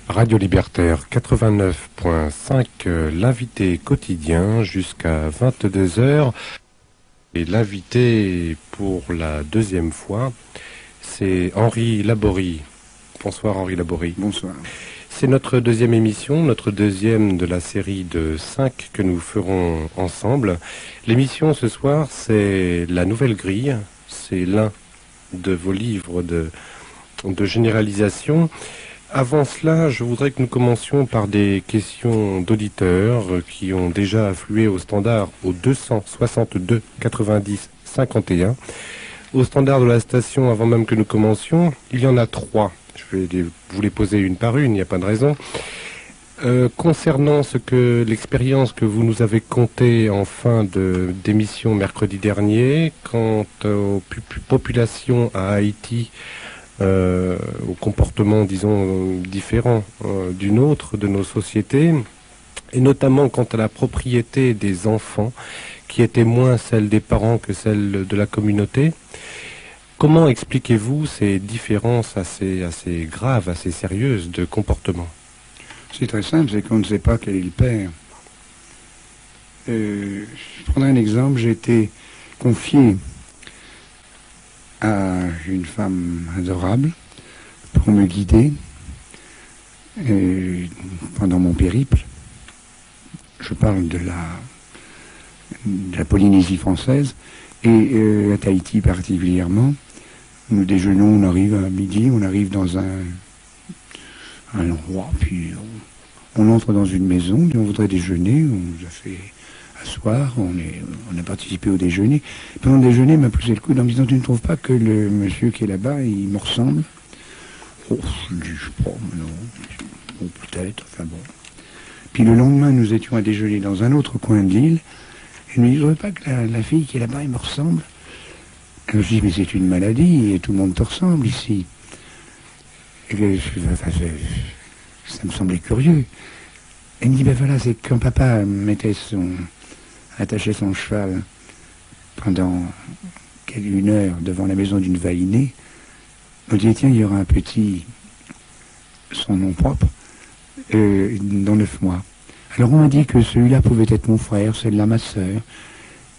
Radio Libertaire 89.5, l'invité quotidien jusqu'à 22 heures. Et l'invité pour la deuxième fois, c'est Henri Laborie. Bonsoir Henri Laborie. Bonsoir. C'est notre deuxième émission, notre deuxième de la série de 5 que nous ferons ensemble. L'émission ce soir, c'est La Nouvelle Grille. C'est l'un de vos livres de généralisation. Avant cela, je voudrais que nous commencions par des questions d'auditeurs qui ont déjà afflué au standard au 262 90 51. Au standard de la station, avant même que nous commencions, il y en a 3. Je vais vous les poser une par une, il n'y a pas de raison. Concernant l'expérience que vous nous avez contée en fin d'émission mercredi dernier, quant aux populations à Haïti, au comportement, disons, différent du nôtre, de nos sociétés, et notamment quant à la propriété des enfants, qui était moins celle des parents que celle de la communauté. Comment expliquez-vous ces différences assez graves, assez sérieuses de comportement? C'est très simple, c'est qu'on ne sait pas quel est le père. Je prendrai un exemple, j'ai été confié à une femme adorable pour me guider pendant mon périple. Je parle de la Polynésie française et à Tahiti particulièrement. Nous déjeunons, on arrive à midi, on arrive dans un endroit, puis on entre dans une maison, on voudrait déjeuner, on nous a fait asseoir, on a participé au déjeuner. Pendant le déjeuner, il m'a poussé le coude en me disant: tu ne trouves pas que le monsieur qui est là-bas, il me ressemble? Oh, je dis, je sais pas, non. Bon, peut-être, enfin bon. Puis le lendemain, nous étions à déjeuner dans un autre coin de l'île, et il me dit: je ne trouve pas que la fille qui est là-bas, il me ressemble? Alors je dis: mais c'est une maladie, et tout le monde te ressemble ici. Et ça me semblait curieux. Et il me dit: ben voilà, c'est quand papa attachait son cheval pendant une heure devant la maison d'une valinée, on dit: tiens, il y aura un petit, son nom propre, dans 9 mois. Alors on m'a dit que celui-là pouvait être mon frère, celle-là ma sœur.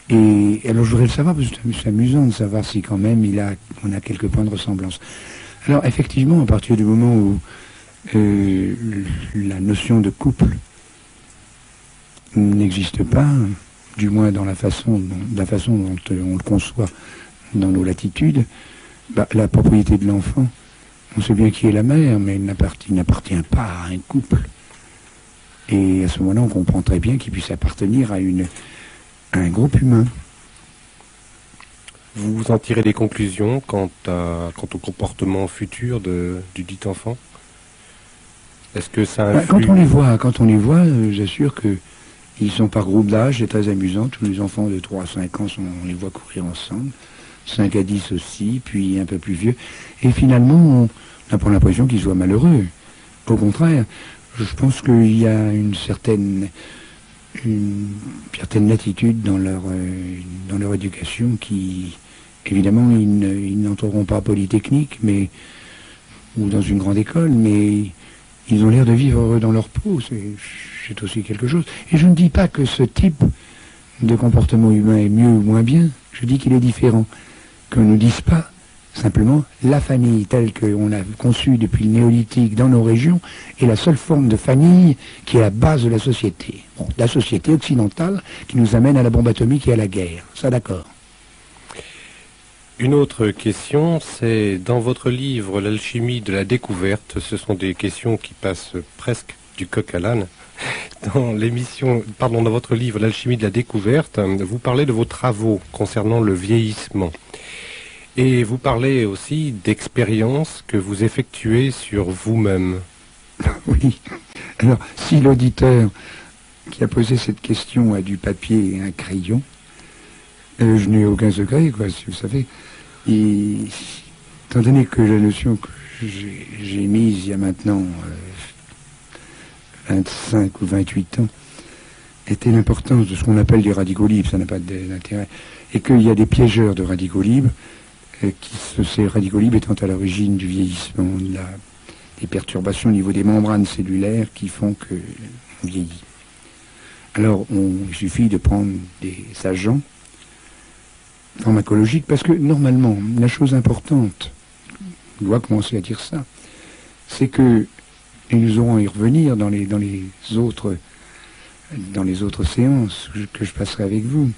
Et alors je voudrais le savoir, parce que c'est amusant de savoir si quand même on a quelques points de ressemblance. Alors effectivement, à partir du moment où la notion de couple n'existe pas, du moins dans la façon dont on le conçoit dans nos latitudes, la propriété de l'enfant, on sait bien qui est la mère, mais il n'appartient pas à un couple. Et à ce moment-là, on comprend très bien qu'il puisse appartenir à un groupe humain. Vous en tirez des conclusions quant au comportement futur du dit enfant? Est-ce que ça influe? Quand on les voit, j'assure que ils sont par groupe d'âge, c'est très amusant. Tous les enfants de 3 à 5 ans, on les voit courir ensemble. 5 à 10 aussi, puis un peu plus vieux. Et finalement, on n'a pas l'impression qu'ils soient malheureux. Au contraire, je pense qu'il y a une certaine latitude dans leur éducation qui, évidemment, ils n'entreront pas à Polytechnique, ou dans une grande école, mais ils ont l'air de vivre heureux dans leur peau. C'est aussi quelque chose. Et je ne dis pas que ce type de comportement humain est mieux ou moins bien. Je dis qu'il est différent. Qu'on ne nous dise pas simplement la famille telle qu'on a conçue depuis le néolithique dans nos régions est la seule forme de famille qui est la base de la société. Bon, la société occidentale qui nous amène à la bombe atomique et à la guerre. Ça, d'accord. Une autre question, c'est dans votre livre L'alchimie de la découverte, ce sont des questions qui passent presque du coq à l'âne. Dans votre livre L'alchimie de la découverte, vous parlez de vos travaux concernant le vieillissement. Et vous parlez aussi d'expériences que vous effectuez sur vous-même. Oui, Alors, si l'auditeur qui a posé cette question a du papier et un crayon, je n'ai aucun secret, quoi, si vous savez. Étant donné que la notion que j'ai mise il y a maintenant 25 ou 28 ans était l'importance de ce qu'on appelle des radicaux libres, ça n'a pas d'intérêt, et qu'il y a des piégeurs de radicaux libres, ces radicaux libres étant à l'origine du vieillissement, des perturbations au niveau des membranes cellulaires qui font qu'on vieillit. Alors, il suffit de prendre des agents pharmacologiques, parce que normalement, la chose importante, on doit commencer à dire ça, c'est que, et nous aurons à y revenir dans les autres séances que je passerai avec vous,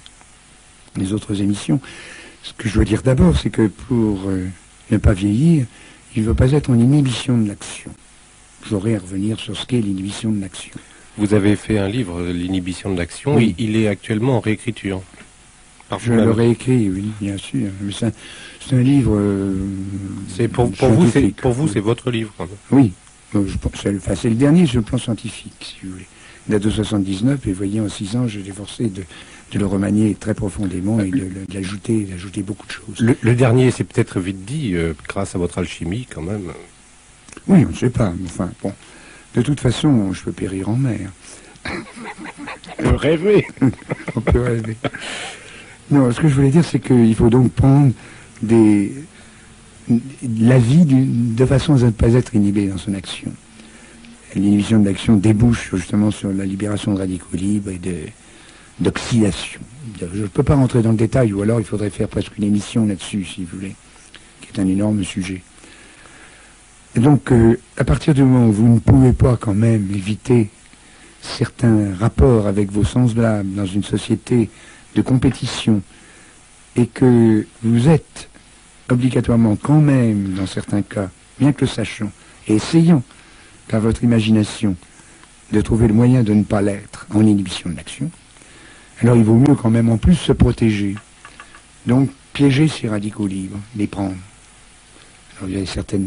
les autres émissions. Ce que je dois dire d'abord, c'est que pour ne pas vieillir, il ne doit pas être en inhibition de l'action. J'aurai à revenir sur ce qu'est l'inhibition de l'action. Vous avez fait un livre, L'inhibition de l'action, oui. Il est actuellement en réécriture. Je le réécris, oui, bien sûr. Mais c'est un livre... c'est pour vous, c'est votre livre. Quand même. Oui. C'est le dernier sur le plan scientifique, si vous voulez. Il date de 79, et vous voyez, en 6 ans, j'ai forcé de le remanier très profondément et d'ajouter beaucoup de choses. Le dernier, c'est peut-être vite dit, grâce à votre alchimie, quand même. Oui, on ne sait pas. Enfin, bon. De toute façon, je peux périr en mer. On peut rêver. On peut rêver. Non, ce que je voulais dire, c'est qu'il faut donc prendre la vie de façon à ne pas être inhibé dans son action. L'inhibition de l'action débouche justement sur la libération de radicaux libres et d'oxydation. Je ne peux pas rentrer dans le détail, ou alors il faudrait faire presque une émission là-dessus, si vous voulez, qui est un énorme sujet. Et donc, à partir du moment où vous ne pouvez pas quand même éviter certains rapports avec vos semblables dans une société de compétition, et que vous êtes obligatoirement quand même, dans certains cas, bien que le sachant, et essayant, par votre imagination, de trouver le moyen de ne pas l'être en inhibition de l'action, alors il vaut mieux quand même en plus se protéger. Donc, piéger ces radicaux libres, les prendre. Alors, il y a certains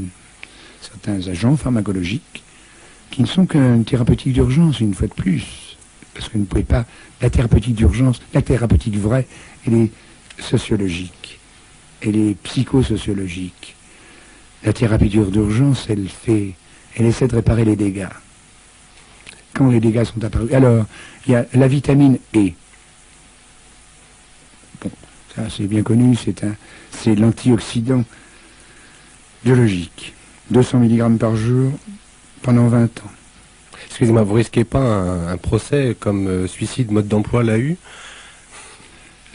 agents pharmacologiques qui ne sont qu'une thérapeutique d'urgence, une fois de plus. Parce que vous ne pouvez pas... La thérapeutique d'urgence, la thérapeutique vraie, elle est sociologique. Elle est psychosociologique. La thérapie d'urgence, elle essaie de réparer les dégâts. Quand les dégâts sont apparus. Alors, il y a la vitamine E. Bon, ça c'est bien connu, c'est l'antioxydant biologique. 200 mg par jour pendant 20 ans. Excusez-moi, vous risquez pas un procès comme Suicide Mode d'Emploi l'a eu?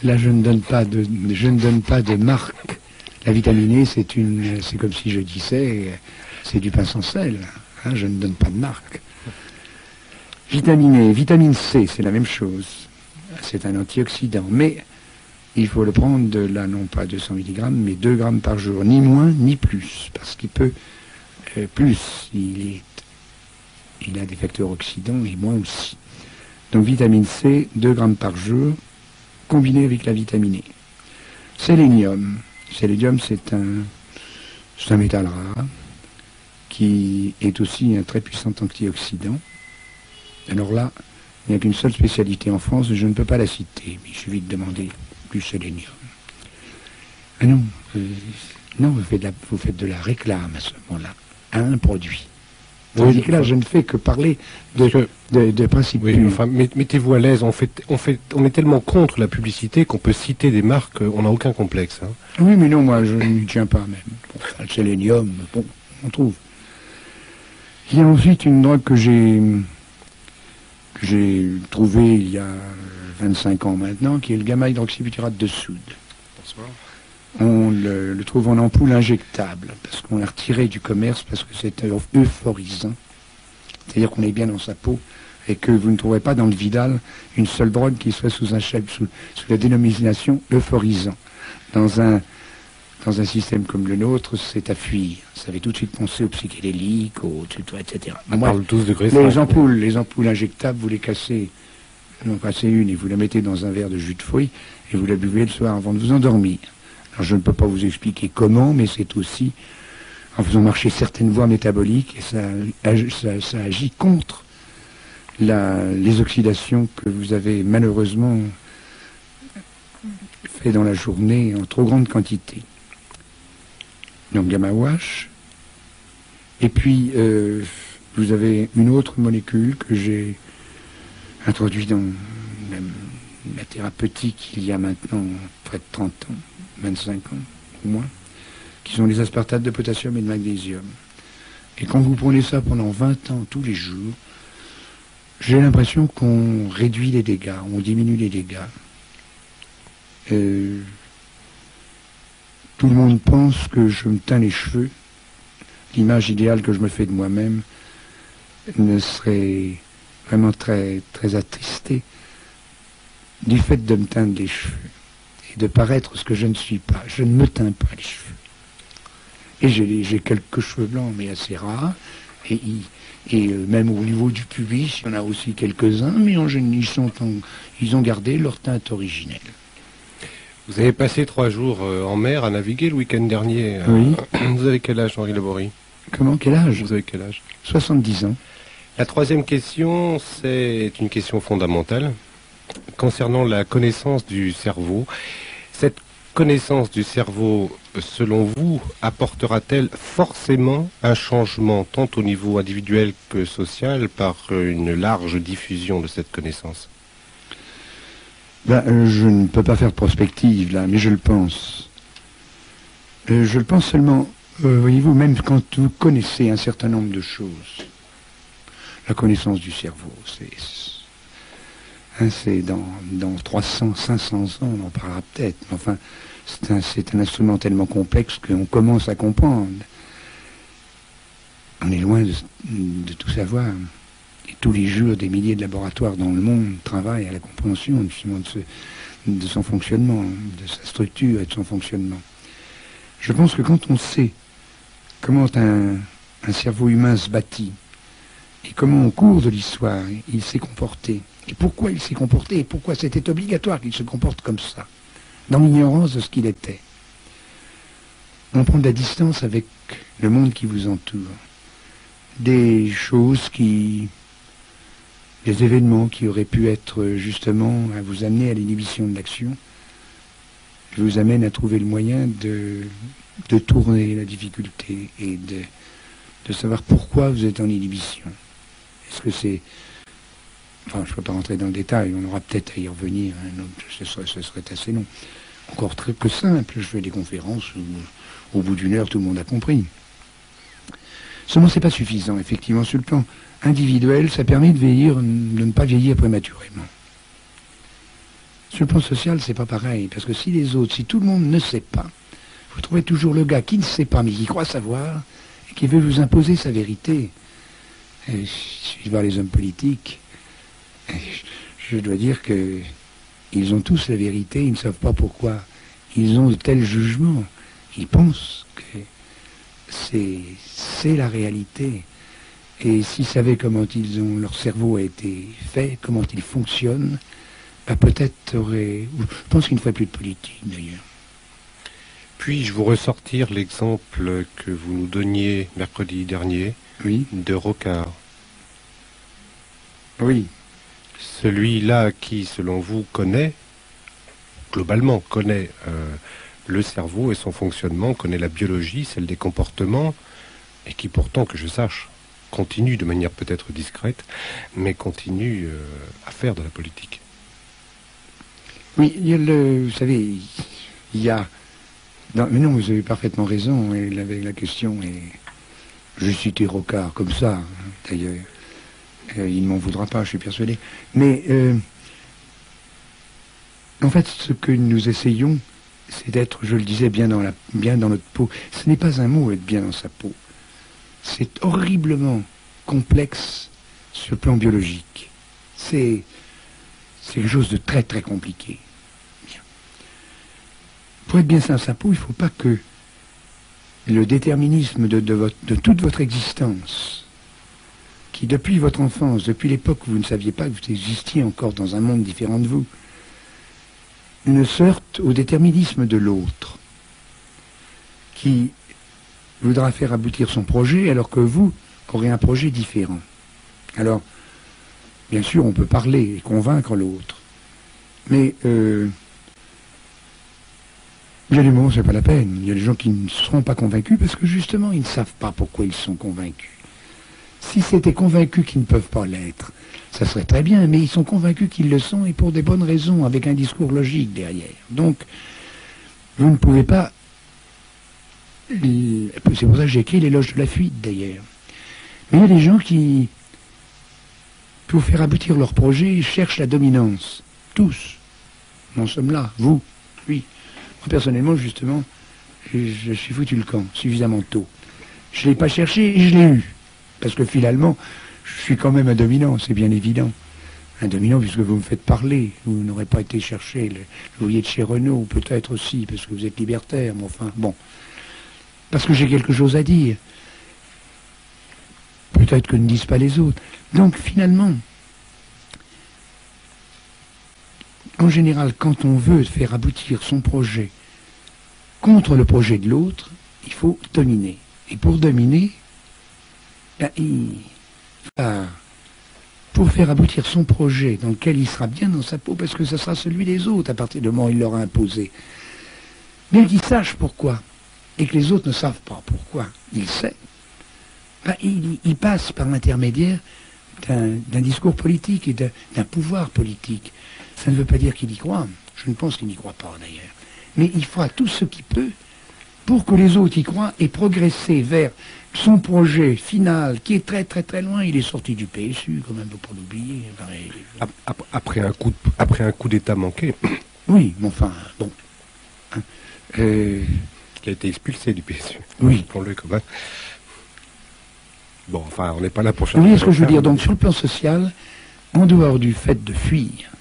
Là, je ne donne pas de marque. La vitamine E, c'est comme si je disais, c'est du pain sans sel. Hein, je ne donne pas de marque. Vitamine E, vitamine C, c'est la même chose. C'est un antioxydant, mais il faut le prendre non pas 200 mg, mais 2 grammes par jour, ni moins ni plus, parce qu'il peut plus, il a des facteurs oxydants et moins aussi. Donc vitamine C, 2 grammes par jour, combiné avec la vitamine E. Sélénium. Sélénium, c'est un métal rare qui est aussi un très puissant antioxydant. Alors là, il n'y a qu'une seule spécialité en France, je ne peux pas la citer, mais il suffit de demander du sélénium. Ah non, vous faites de la réclame à ce moment-là, à un produit. Tandis que là, je ne fais que parler de principes. Oui, enfin, mettez-vous à l'aise. On est tellement contre la publicité qu'on peut citer des marques, on n'a aucun complexe. Hein. Oui, mais non, moi, je n'y tiens pas même. Bon, le sélénium, bon, on trouve. Il y a ensuite une drogue que j'ai trouvée il y a 25 ans maintenant, qui est le gamma-hydroxybutyrate de soude. Bonsoir. On le trouve en ampoule injectable, parce qu'on l'a retiré du commerce, parce que c'est euphorisant. C'est-à-dire qu'on est bien dans sa peau, et que vous ne trouverez pas dans le Vidal une seule drogue qui soit sous la dénomination euphorisant. Dans un système comme le nôtre, c'est à fuir. Ça avait tout de suite pensé aux psychédéliques, etc. On parle tous de les ampoules injectables, vous les cassez, non cassez une, et vous la mettez dans un verre de jus de fruits, et vous la buvez le soir avant de vous endormir. Alors, je ne peux pas vous expliquer comment, mais c'est aussi en faisant marcher certaines voies métaboliques, et ça agit contre les oxydations que vous avez malheureusement fait dans la journée en trop grande quantité. Donc gamma wash. Et puis vous avez une autre molécule que j'ai introduite dans la thérapeutique il y a maintenant près de 30 ans, 25 ans au moins, qui sont les aspartates de potassium et de magnésium. Et quand vous prenez ça pendant 20 ans tous les jours, j'ai l'impression qu'on réduit les dégâts, on diminue les dégâts. Tout le monde pense que je me teins les cheveux. L'image idéale que je me fais de moi-même ne serait vraiment très, très attristée du fait de me teindre les cheveux et de paraître ce que je ne suis pas. Je ne me teins pas les cheveux. Et j'ai quelques cheveux blancs, mais assez rares. Et même au niveau du pubis, il y en a aussi quelques-uns, mais ils ont gardé leur teinte originelle. Vous avez passé 3 jours en mer à naviguer le week-end dernier. Oui. Vous avez quel âge, Henri Laborie? Comment? Quel âge? Vous avez quel âge? 70 ans. La troisième question, c'est une question fondamentale concernant la connaissance du cerveau. Cette connaissance du cerveau, selon vous, apportera-t-elle forcément un changement tant au niveau individuel que social par une large diffusion de cette connaissance? Je ne peux pas faire de prospective là, mais je le pense. Je le pense seulement, voyez-vous, même quand vous connaissez un certain nombre de choses, la connaissance du cerveau, c'est dans 300, 500 ans, on en parlera peut-être, mais enfin, c'est un instrument tellement complexe qu'on commence à comprendre. On est loin de tout savoir. Et tous les jours, des milliers de laboratoires dans le monde travaillent à la compréhension justement de son fonctionnement, de sa structure et de son fonctionnement. Je pense que quand on sait comment un cerveau humain se bâtit, et comment au cours de l'histoire il s'est comporté, et pourquoi il s'est comporté, et pourquoi c'était obligatoire qu'il se comporte comme ça, dans l'ignorance de ce qu'il était, on prend de la distance avec le monde qui vous entoure. Des choses des événements qui auraient pu être justement à vous amener à l'inhibition de l'action, je vous amène à trouver le moyen de tourner la difficulté et de savoir pourquoi vous êtes en inhibition. Est-ce que c'est... Enfin, je ne peux pas rentrer dans le détail, on aura peut-être à y revenir, hein, ce serait assez long. Encore très peu simple, je fais des conférences où au bout d'une heure tout le monde a compris. Seulement, c'est pas suffisant, effectivement, sur le plan individuel, ça permet de ne pas vieillir prématurément. Sur le plan social, c'est pas pareil, parce que si tout le monde ne sait pas, vous trouvez toujours le gars qui ne sait pas, mais qui croit savoir, et qui veut vous imposer sa vérité. Et il suffit de voir les hommes politiques. Je dois dire que ils ont tous la vérité, ils ne savent pas pourquoi. Ils ont de tels jugements. Ils pensent que c'est la réalité. Et s'ils savaient comment leur cerveau a été fait, comment il fonctionne, peut-être je pense qu'il ne ferait plus de politique d'ailleurs. Puis-je vous ressortir l'exemple que vous nous donniez mercredi dernier, oui, de Rocard? Oui. Celui-là qui, selon vous, globalement connaît le cerveau et son fonctionnement, connaît la biologie, celle des comportements, et qui pourtant, que je sache, continue de manière peut-être discrète, mais continue à faire de la politique. Oui, vous savez, il y a... mais non, vous avez parfaitement raison, avec la question, et j'ai cité Rocard comme ça, d'ailleurs. Il ne m'en voudra pas, je suis persuadé. Mais, en fait, ce que nous essayons, c'est d'être, je le disais, bien dans notre peau. Ce n'est pas un mot, être bien dans sa peau. C'est horriblement complexe sur le plan biologique. C'est quelque chose de très, très compliqué. Bien. Pour être bien dans sa peau, il ne faut pas que le déterminisme de toute votre existence, qui depuis votre enfance, depuis l'époque où vous ne saviez pas que vous existiez encore dans un monde différent de vous, ne se heurte au déterminisme de l'autre, qui voudra faire aboutir son projet alors que vous aurez un projet différent. Alors, Bien sûr, on peut parler et convaincre l'autre. Mais il y a des moments où c'est pas la peine. Il y a des gens qui ne seront pas convaincus parce que justement, ils ne savent pas pourquoi ils sont convaincus. Si c'était convaincus qu'ils ne peuvent pas l'être, ça serait très bien, mais ils sont convaincus qu'ils le sont et pour des bonnes raisons, avec un discours logique derrière. Donc, vous ne pouvez pas... C'est pour ça que j'ai écrit l'éloge de la fuite, d'ailleurs. Mais il y a des gens qui, pour faire aboutir leur projet, cherchent la dominance. Tous. Nous en sommes là. Vous. Oui. Moi, personnellement, justement, je suis foutu le camp suffisamment tôt. Je ne l'ai pas cherché et je l'ai eu. Parce que finalement, je suis quand même un dominant, c'est bien évident. Un dominant puisque vous me faites parler. Vous n'aurez pas été chercher l'ouvrier de chez Renault, peut-être aussi, parce que vous êtes libertaire, mais enfin, bon. Parce que j'ai quelque chose à dire. Peut-être que ne disent pas les autres. Donc, finalement, en général, quand on veut faire aboutir son projet contre le projet de l'autre, il faut dominer. Et pour dominer, pour faire aboutir son projet dans lequel il sera bien dans sa peau, parce que ce sera celui des autres à partir du moment où il l'aura imposé. Bien qu'il sache pourquoi, et que les autres ne savent pas pourquoi, il sait, il passe par l'intermédiaire d'un discours politique et d'un pouvoir politique. Ça ne veut pas dire qu'il y croit, je ne pense qu'il n'y croit pas d'ailleurs, mais il fera tout ce qu'il peut pour que les autres y croient et progresser vers son projet final, qui est très très très loin. Il est sorti du PSU, quand même, faut pas l'oublier. Après un coup d'État manqué. Oui, mais enfin, bon. Il a été expulsé du PSU. Oui. Pour le quand même. Bon, enfin, on n'est pas là pour changer. Vous voyez ce que je veux dire? Donc, sur le plan social, en dehors du fait de fuir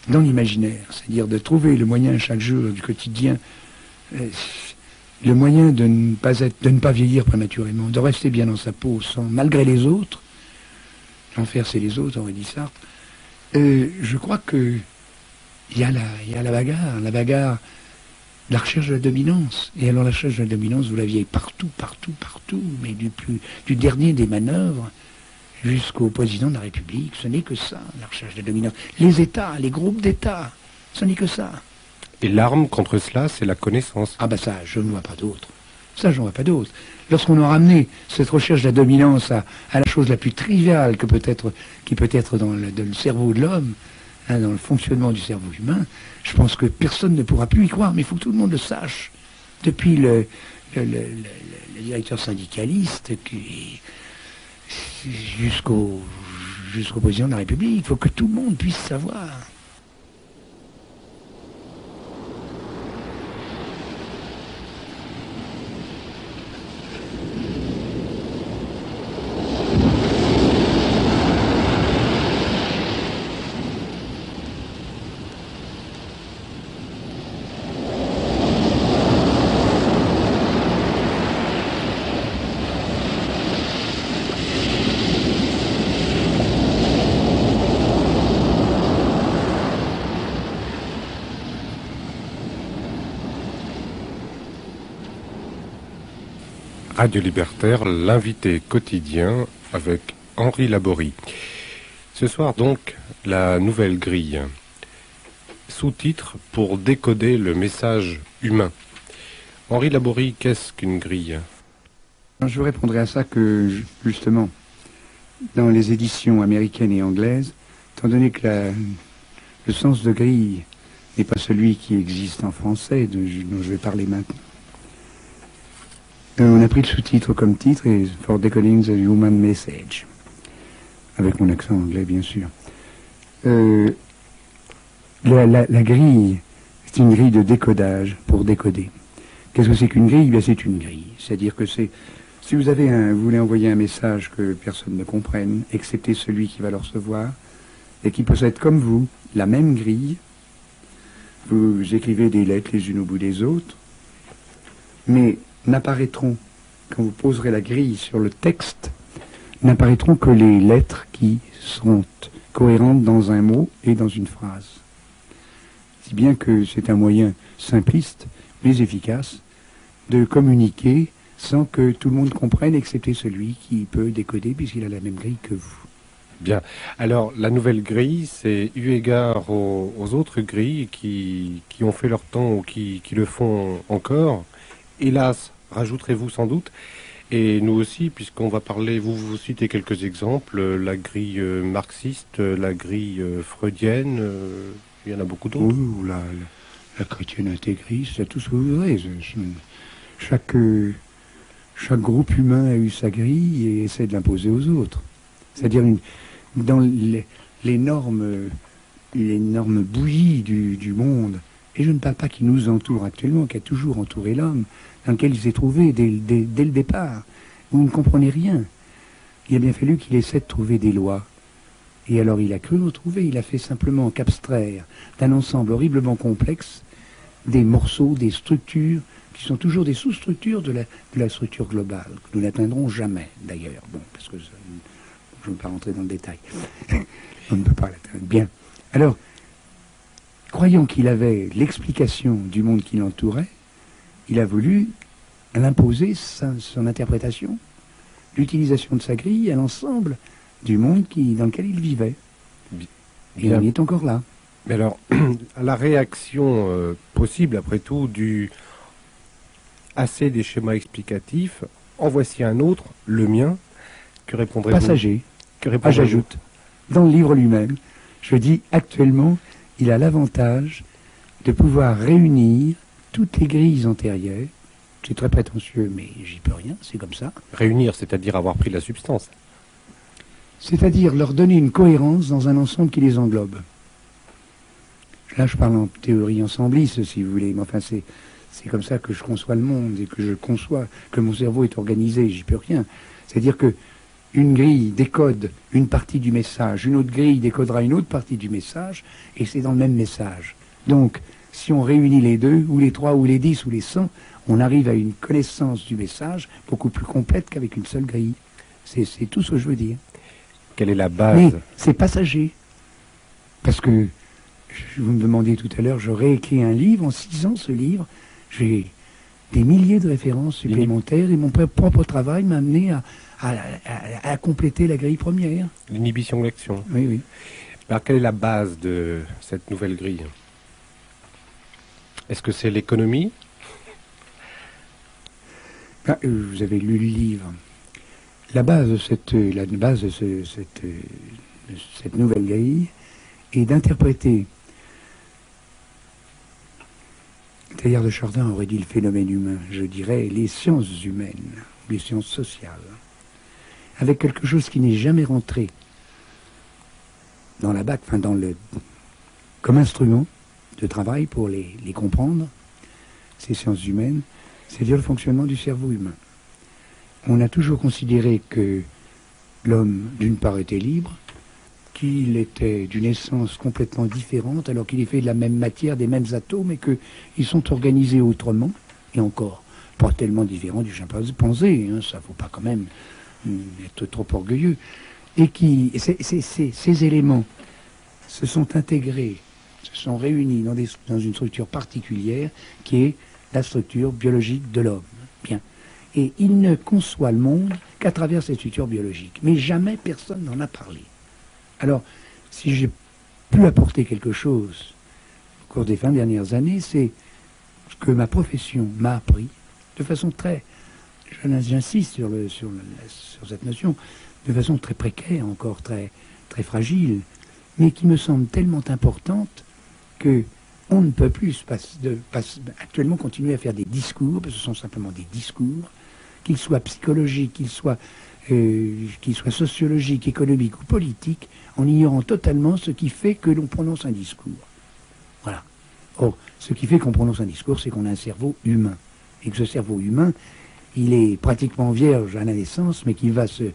dans l'imaginaire, c'est-à-dire de trouver le moyen chaque jour du quotidien, le moyen de ne pas vieillir prématurément, de rester bien dans sa peau, malgré les autres. L'enfer, c'est les autres, aurait dit Sartre. Je crois que il y a la bagarre, la recherche de la dominance. Et alors la recherche de la dominance, vous l'aviez partout, mais du dernier des manœuvres jusqu'au président de la République, ce n'est que ça, la recherche de la dominance. Les États, les groupes d'États, ce n'est que ça. Et l'arme contre cela, c'est la connaissance. Ah ben ça, je ne vois pas d'autre. Ça, je n'en vois pas d'autre. Lorsqu'on a ramené cette recherche de la dominance à la chose la plus triviale qui peut être dans le cerveau de l'homme, hein, dans le fonctionnement du cerveau humain, je pense que personne ne pourra plus y croire, mais il faut que tout le monde le sache. Depuis le directeur syndicaliste jusqu'au président de la République, il faut que tout le monde puisse savoir. Radio Libertaire, l'invité quotidien avec Henri Laborie. Ce soir donc, la nouvelle grille. Sous-titre pour décoder le message humain. Henri Laborie, qu'est-ce qu'une grille? Je vous répondrai à ça que, justement, dans les éditions américaines et anglaises, étant donné que le sens de grille n'est pas celui qui existe en français, dont je vais parler maintenant, on a pris le sous-titre comme titre, et For Decoding the Human Message, avec mon accent anglais bien sûr. La grille, c'est une grille de décodage pour décoder. Qu'est-ce que c'est qu'une grille? Bien, c'est une grille. C'est-à-dire que si vous voulez envoyer un message que personne ne comprenne, excepté celui qui va le recevoir, et qui possède comme vous la même grille, vous écrivez des lettres les unes au bout des autres, mais n'apparaîtront, quand vous poserez la grille sur le texte, n'apparaîtront que les lettres qui seront cohérentes dans un mot et dans une phrase. Si bien que c'est un moyen simpliste, mais efficace, de communiquer sans que tout le monde comprenne, excepté celui qui peut décoder, puisqu'il a la même grille que vous. Bien. Alors, la nouvelle grille, c'est eu égard aux autres grilles qui ont fait leur temps ou qui le font encore. Hélas, rajouterez-vous sans doute. Et nous aussi, puisqu'on va parler, vous citez quelques exemples, la grille marxiste, la grille freudienne, il y en a beaucoup d'autres. Oui, ou la chrétienne intégriste, c'est tout ce que vous voudrez. Chaque, chaque groupe humain a eu sa grille et essaie de l'imposer aux autres. C'est-à-dire dans l'énorme bouillie du monde, et je ne parle pas qui nous entoure actuellement, qui a toujours entouré l'homme, dans lequel il s'est trouvé dès le départ, où vous ne comprenez rien. Il a bien fallu qu'il essaie de trouver des lois. Et alors il a cru nous trouver, il a fait simplement qu'abstraire d'un ensemble horriblement complexe des morceaux, des structures, qui sont toujours des sous-structures de la structure globale, que nous n'atteindrons jamais d'ailleurs. Bon, parce que je ne veux pas rentrer dans le détail. On ne peut pas l'atteindre. Bien. Alors, croyant qu'il avait l'explication du monde qui l'entourait, il a voulu l'imposer son interprétation, l'utilisation de sa grille à l'ensemble du monde dans lequel il vivait. Et on y est encore là. Mais alors, à la réaction possible, après tout, du assez des schémas explicatifs, en voici un autre, le mien. Que répondrez-vous? Passager. Que répondrez-vous? J'ajoute, dans le livre lui-même, je dis actuellement, il a l'avantage de pouvoir réunir toutes les grilles antérieures. C'est très prétentieux, mais j'y peux rien, c'est comme ça. Réunir, c'est-à-dire avoir pris la substance. C'est-à-dire leur donner une cohérence dans un ensemble qui les englobe. Là, je parle en théorie ensembliste, si vous voulez, mais enfin, c'est comme ça que je conçois le monde et que je conçois que mon cerveau est organisé, j'y peux rien. C'est-à-dire que une grille décode une partie du message, une autre grille décodera une autre partie du message, et c'est dans le même message. Donc, si on réunit les deux, ou les trois, ou les 10, ou les 100, on arrive à une connaissance du message beaucoup plus complète qu'avec une seule grille. C'est tout ce que je veux dire. Quelle est la base? Mais c'est passager. Parce que, vous me demandiez tout à l'heure, j'aurais écrit un livre, en 6 ans ce livre, j'ai des milliers de références supplémentaires, et mon propre travail m'a amené à compléter la grille première. L'inhibition de l'action. Oui, oui. Alors, quelle est la base de cette nouvelle grille? Est-ce que c'est l'économie? Vous avez lu le livre. La base de cette nouvelle grille est d'interpréter, Teilhard de Chardin aurait dit le phénomène humain, je dirais les sciences humaines, les sciences sociales, avec quelque chose qui n'est jamais rentré dans la BAC, comme instrument de travail pour les comprendre, ces sciences humaines, c'est-à-dire le fonctionnement du cerveau humain. On a toujours considéré que l'homme, d'une part, était libre, qu'il était d'une essence complètement différente, alors qu'il est fait de la même matière, des mêmes atomes, et qu'ils sont organisés autrement, et encore pas tellement différents du chimpanzé, hein, ça ne faut pas quand même être trop orgueilleux, et ces éléments se sont intégrés, se sont réunis dans une structure particulière, qui est la structure biologique de l'homme. Bien. Et il ne conçoit le monde qu'à travers cette structure biologique. Mais jamais personne n'en a parlé. Alors, si j'ai pu apporter quelque chose au cours des 20 dernières années, c'est ce que ma profession m'a appris de façon très, j'insiste sur cette notion, de façon très précaire, encore très, très fragile, mais qui me semble tellement importante que on ne peut plus actuellement continuer à faire des discours, parce que ce sont simplement des discours, qu'ils soient psychologiques, qu'ils soient sociologiques, économiques ou politiques, en ignorant totalement ce qui fait que l'on prononce un discours. Voilà. Or, ce qui fait qu'on prononce un discours, c'est qu'on a un cerveau humain. Et que ce cerveau humain, il est pratiquement vierge à la naissance, mais qu'il va se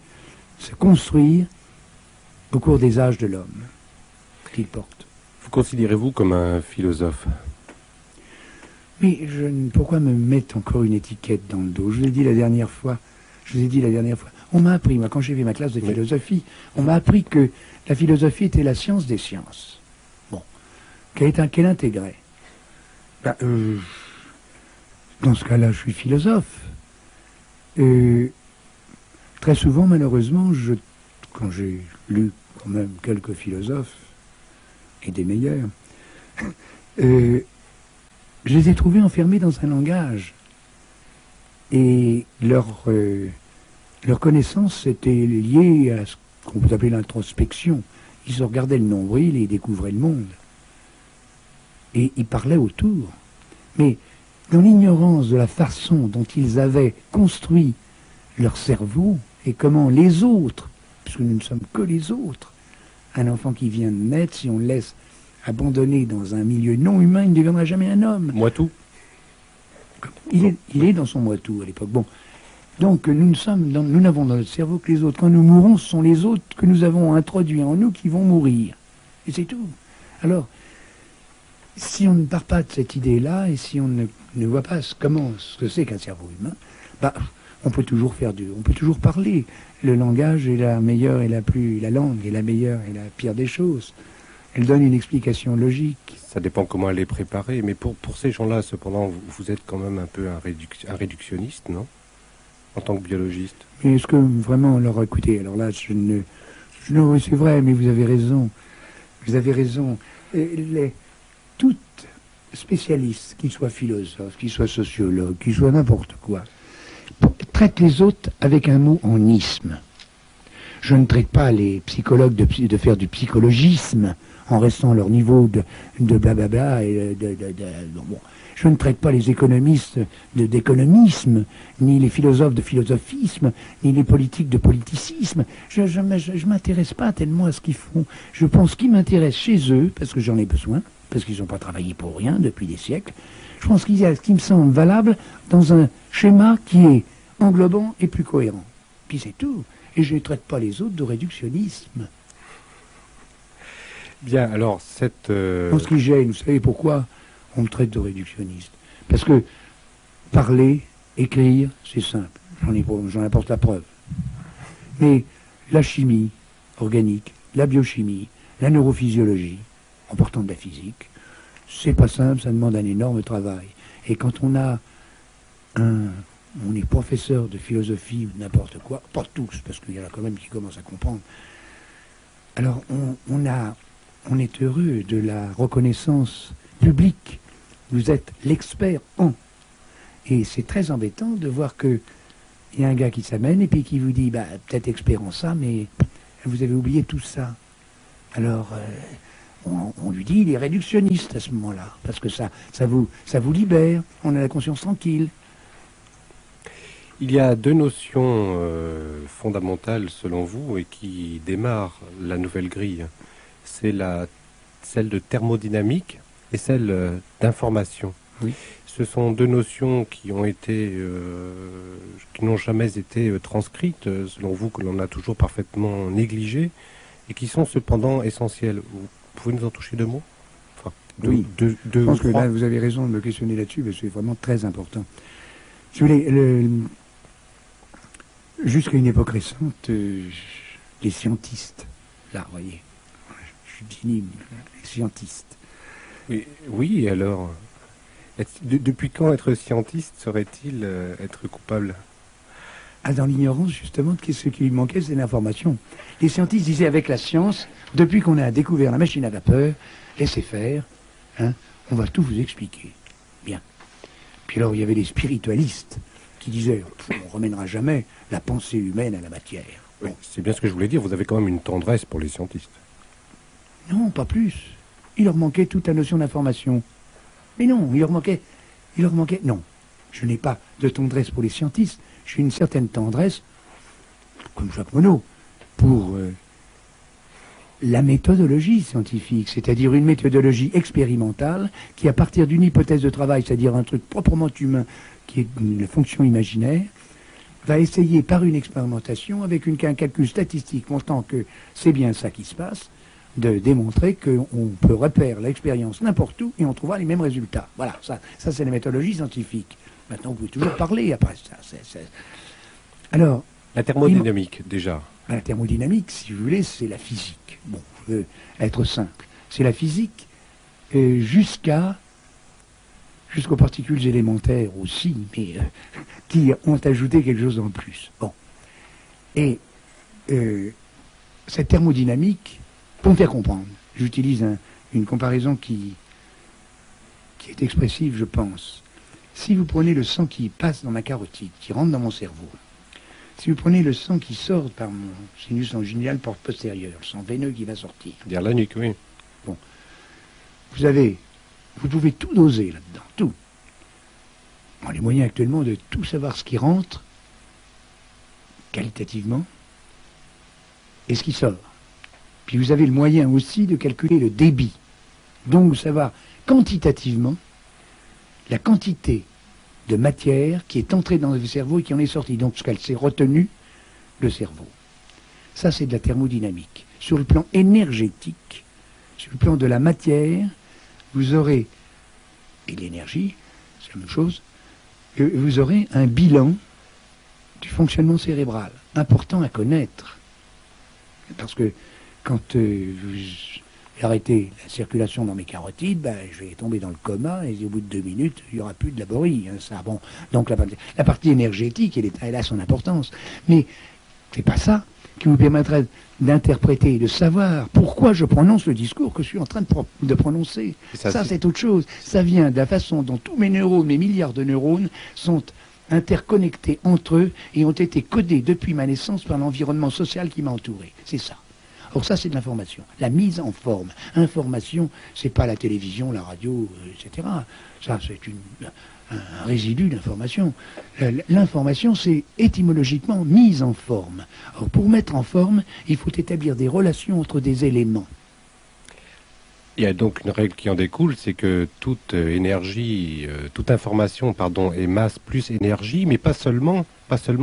construire au cours des âges de l'homme qu'il porte. Vous considérez-vous comme un philosophe? Mais pourquoi me mettre encore une étiquette dans le dos? Je vous ai dit la dernière fois, on m'a appris, moi, quand j'ai fait ma classe de philosophie, on m'a appris que la philosophie était la science des sciences. Bon. Qu'elle intégrait. Dans ce cas-là, je suis philosophe. Très souvent, malheureusement, je quand j'ai lu quand même quelques philosophes, et des meilleurs, je les ai trouvés enfermés dans un langage. Et leur connaissance était liée à ce qu'on peut appeler l'introspection. Ils se regardaient le nombril et ils découvraient le monde. Et ils parlaient autour. Mais dans l'ignorance de la façon dont ils avaient construit leur cerveau et comment les autres, puisque nous ne sommes que les autres, un enfant qui vient de naître, si on le laisse abandonné dans un milieu non humain, il ne deviendra jamais un homme. Moi tout. Il est dans son moi-tout à l'époque. Bon. Donc nous n'avons dans notre cerveau que les autres. Quand nous mourons, ce sont les autres que nous avons introduits en nous qui vont mourir. Et c'est tout. Alors, si on ne part pas de cette idée-là, et si on ne voit pas ce que c'est qu'un cerveau humain, bah, on peut toujours on peut toujours parler. Le langage est la meilleure et la langue est la meilleure et la pire des choses. Elle donne une explication logique. Ça dépend comment elle est préparée, mais pour ces gens-là, cependant, vous êtes quand même un peu un réductionniste, non? En tant que biologiste. Mais est-ce que vraiment, alors écoutez, alors là, non, c'est vrai, mais vous avez raison. Vous avez raison. Tout spécialiste, qu'il soit philosophe, qu'il soit sociologue, qu'il soit n'importe quoi, traite les autres avec un mot en isme. Je ne traite pas les psychologues de faire du psychologisme en restant à leur niveau de blablabla et bon. Je ne traite pas les économistes d'économisme, ni les philosophes de philosophisme, ni les politiques de politicisme. Je m'intéresse pas tellement à ce qu'ils font. Je pense qu'ils m'intéressent chez eux, parce que j'en ai besoin, parce qu'ils n'ont pas travaillé pour rien depuis des siècles. Je pense qu'il y a ce qui me semble valable dans un schéma qui est englobant et plus cohérent. Puis c'est tout. Et je ne traite pas les autres de réductionnisme. Bien, alors, cette... En ce qui gêne, vous savez pourquoi on me traite de réductionniste? Parce que parler, écrire, c'est simple. J'en apporte la preuve. Mais la chimie organique, la biochimie, la neurophysiologie, en partant de la physique, c'est pas simple, ça demande un énorme travail. Et quand on est professeur de philosophie ou n'importe quoi, pas tous, parce qu'il y en a quand même qui commencent à comprendre. Alors on est heureux de la reconnaissance publique. Vous êtes l'expert en. Et c'est très embêtant de voir que il y a un gars qui s'amène et puis qui vous dit, bah, peut-être expert en ça, mais vous avez oublié tout ça. Alors, on lui dit, il est réductionniste à ce moment-là, parce que ça vous libère, on a la conscience tranquille. Il y a deux notions fondamentales, selon vous, et qui démarrent la nouvelle grille. C'est celle de thermodynamique et celle d'information. Oui. Ce sont deux notions qui n'ont jamais été transcrites, selon vous, que l'on a toujours parfaitement négligées, et qui sont cependant essentielles. Vous pouvez nous en toucher deux mots? Enfin, oui. Je pense que là, vous avez raison de me questionner là-dessus, parce que c'est vraiment très important. Si vous voulez, jusqu'à une époque récente, les scientistes, là, vous voyez, je dis les scientistes. Oui, alors, depuis quand être scientiste serait-il être coupable? Dans l'ignorance, justement, ce qui lui manquait, c'est l'information. Les scientistes disaient, avec la science, depuis qu'on a découvert la machine à vapeur, laissez faire, hein, on va tout vous expliquer. Bien. Puis alors, il y avait les spiritualistes qui disaient, on ne remènera jamais la pensée humaine à la matière. Oui, c'est bien ce que je voulais dire, vous avez quand même une tendresse pour les scientistes. Non, pas plus. Il leur manquait toute la notion d'information. Mais non, il leur manquait... Non, je n'ai pas de tendresse pour les scientistes. J'ai une certaine tendresse, comme Jacques Monod, pour la méthodologie scientifique, c'est-à-dire une méthodologie expérimentale qui, à partir d'une hypothèse de travail, c'est-à-dire un truc proprement humain, qui est une fonction imaginaire, va essayer par une expérimentation, avec un calcul statistique montrant que c'est bien ça qui se passe, de démontrer qu'on peut repérer l'expérience n'importe où et on trouvera les mêmes résultats. Voilà, ça c'est la méthodologie scientifique. Maintenant, vous pouvez toujours parler après ça. Alors, la thermodynamique, déjà. La thermodynamique, si vous voulez, c'est la physique. Bon, je veux être simple. C'est la physique jusqu'aux particules élémentaires aussi, mais qui ont ajouté quelque chose en plus. Bon. Et cette thermodynamique, pour me faire comprendre, j'utilise une comparaison qui est expressive, je pense. Si vous prenez le sang qui passe dans ma carotide, qui rentre dans mon cerveau, si vous prenez le sang qui sort par mon sinus sanguinal porte postérieur, le sang veineux qui va sortir. Dire la nuque, oui. Bon. Vous pouvez tout doser là-dedans, tout. On a les moyens actuellement de tout savoir ce qui rentre, qualitativement, et ce qui sort. Puis vous avez le moyen aussi de calculer le débit. Donc de savoir quantitativement la quantité de matière qui est entrée dans le cerveau et qui en est sortie. Donc ce qu'elle s'est retenue, le cerveau. Ça, c'est de la thermodynamique. Sur le plan énergétique, sur le plan de la matière, vous aurez, et l'énergie, c'est la même chose, vous aurez un bilan du fonctionnement cérébral, important à connaître. Parce que quand vous arrêtez la circulation dans mes carotides, ben, je vais tomber dans le coma et au bout de 2 minutes, il n'y aura plus de laborie. Hein, ça. Bon, donc la partie énergétique, elle a son importance. Mais c'est pas ça qui vous permettrait d'interpréter, de savoir pourquoi je prononce le discours que je suis en train de prononcer. Ça c'est autre chose. Ça vient de la façon dont tous mes neurones, mes milliards de neurones, sont interconnectés entre eux et ont été codés depuis ma naissance par l'environnement social qui m'a entouré. C'est ça. Or ça, c'est de l'information. La mise en forme. Information, c'est pas la télévision, la radio, etc. Ça, c'est un résidu d'information. L'information, c'est étymologiquement mise en forme. Or, pour mettre en forme, il faut établir des relations entre des éléments. Il y a donc une règle qui en découle, c'est que toute énergie, toute information, pardon, est masse plus énergie, mais pas seulement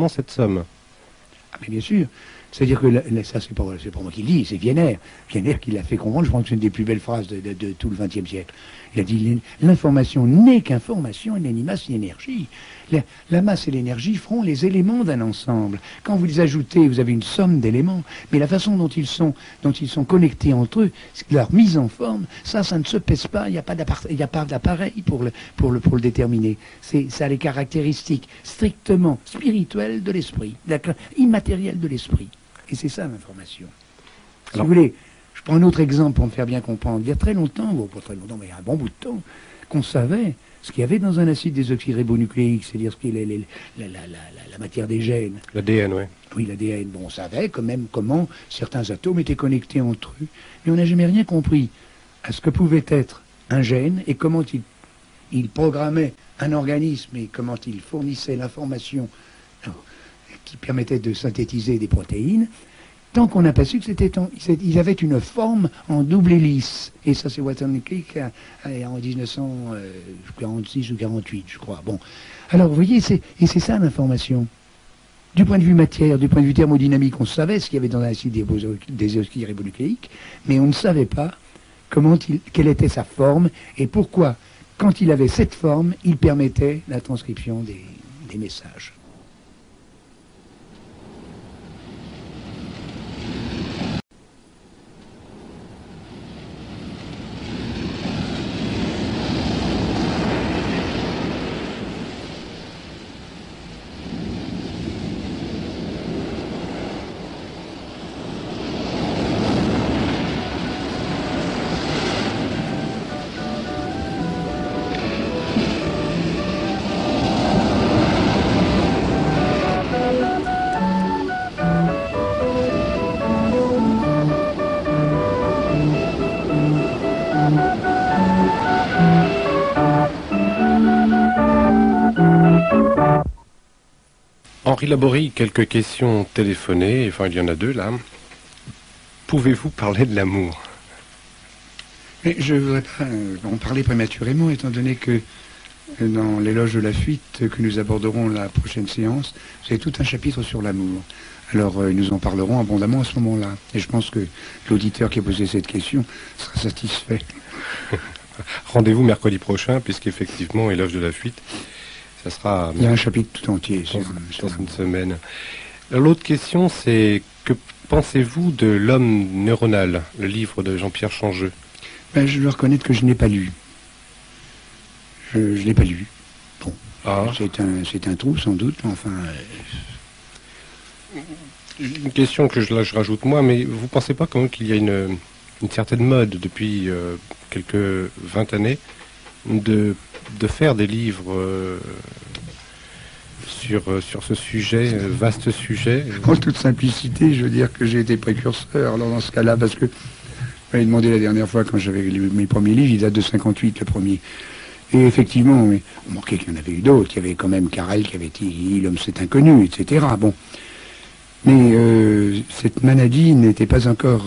cette somme. Ah, mais bien sûr. C'est-à-dire que, ça c'est pas moi qui le dis, c'est Wiener. Wiener qui l'a fait comprendre, je pense que c'est une des plus belles phrases de tout le XXe siècle. Il a dit, l'information n'est qu'information, elle n'est ni masse ni énergie. La masse et l'énergie feront les éléments d'un ensemble. Quand vous les ajoutez, vous avez une somme d'éléments. Mais la façon dont ils sont connectés entre eux, leur mise en forme, ça ne se pèse pas, il n'y a pas d'appareil pour le déterminer. Ça a les caractéristiques strictement spirituelles de l'esprit, immatérielles de l'esprit. Et c'est ça l'information. Si vous voulez, je prends un autre exemple pour me faire bien comprendre. Il y a très longtemps, bon, pas très longtemps, mais il y a un bon bout de temps, qu'on savait ce qu'il y avait dans un acide désoxyribonucléique, c'est-à-dire ce qui est la matière des gènes. L'ADN, oui. Oui, l'ADN. Bon, on savait quand même comment certains atomes étaient connectés entre eux, mais on n'a jamais rien compris à ce que pouvait être un gène et comment il programmait un organisme et comment il fournissait l'information qui permettait de synthétiser des protéines, tant qu'on n'a pas su qu'ils avaient une forme en double hélice. Et ça, c'est Watson Crick en 1946 ou 48, je crois. Bon. Alors, vous voyez, c'est ça l'information. Du point de vue matière, du point de vue thermodynamique, on savait ce qu'il y avait dans l'acide désoxyribonucléique, mais on ne savait pas quelle était sa forme et pourquoi, quand il avait cette forme, il permettait la transcription des messages. Henri Laborie, quelques questions téléphonées, enfin il y en a 2 là. Pouvez-vous parler de l'amour? Mais je ne voudrais pas en parler prématurément, étant donné que dans l'éloge de la fuite que nous aborderons la prochaine séance, c'est tout un chapitre sur l'amour. Alors nous en parlerons abondamment à ce moment-là. Et je pense que l'auditeur qui a posé cette question sera satisfait. Rendez-vous mercredi prochain, puisqu'effectivement, éloge de la fuite, ça sera... Il y a un chapitre tout entier dans une semaine. L'autre question, c'est que pensez-vous de L'homme neuronal, le livre de Jean-Pierre Changeux? Ben, je dois reconnaître que je n'ai pas lu. Je ne l'ai pas lu. Bon, c'est un trou sans doute, enfin... une question que je rajoute moi, mais vous pensez pas quand même qu'il y a une certaine mode depuis quelques 20 années de faire des livres sur ce sujet, vaste sujet? En toute simplicité, je veux dire que j'ai été précurseur alors dans ce cas-là, parce que vous m'avez demandé la dernière fois quand j'avais lu mes premiers livres, il date de 58 le premier. Et effectivement, mais on manquait qu'il y en avait eu d'autres. Il y avait quand même Carrel qui avait dit l'homme c'est inconnu, etc. Bon. Mais cette maladie n'était pas encore,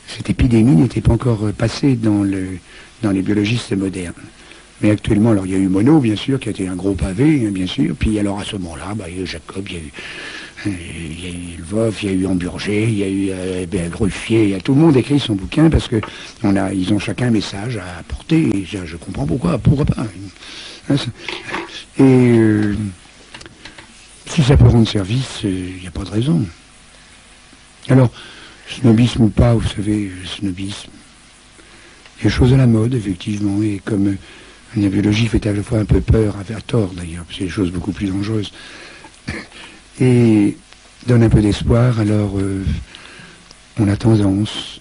cette épidémie n'était pas encore passée dans les biologistes modernes. Mais actuellement, alors il y a eu Monod, bien sûr, qui a été un gros pavé, hein, bien sûr. Puis alors à ce moment-là, il y a eu Jacob, il y a eu Lvov, il y a eu Hamburger, il y a eu Gruffier, tout le monde écrit son bouquin parce que ils ont chacun un message à apporter. Et je comprends pourquoi pas. Et si ça peut rendre service, il n'y a pas de raison. Alors, snobisme ou pas, vous savez, snobisme, il y a des choses à la mode, effectivement, et comme la biologie fait à la fois un peu peur, à tort d'ailleurs, c'est des choses beaucoup plus dangereuses, et donne un peu d'espoir, alors on a tendance,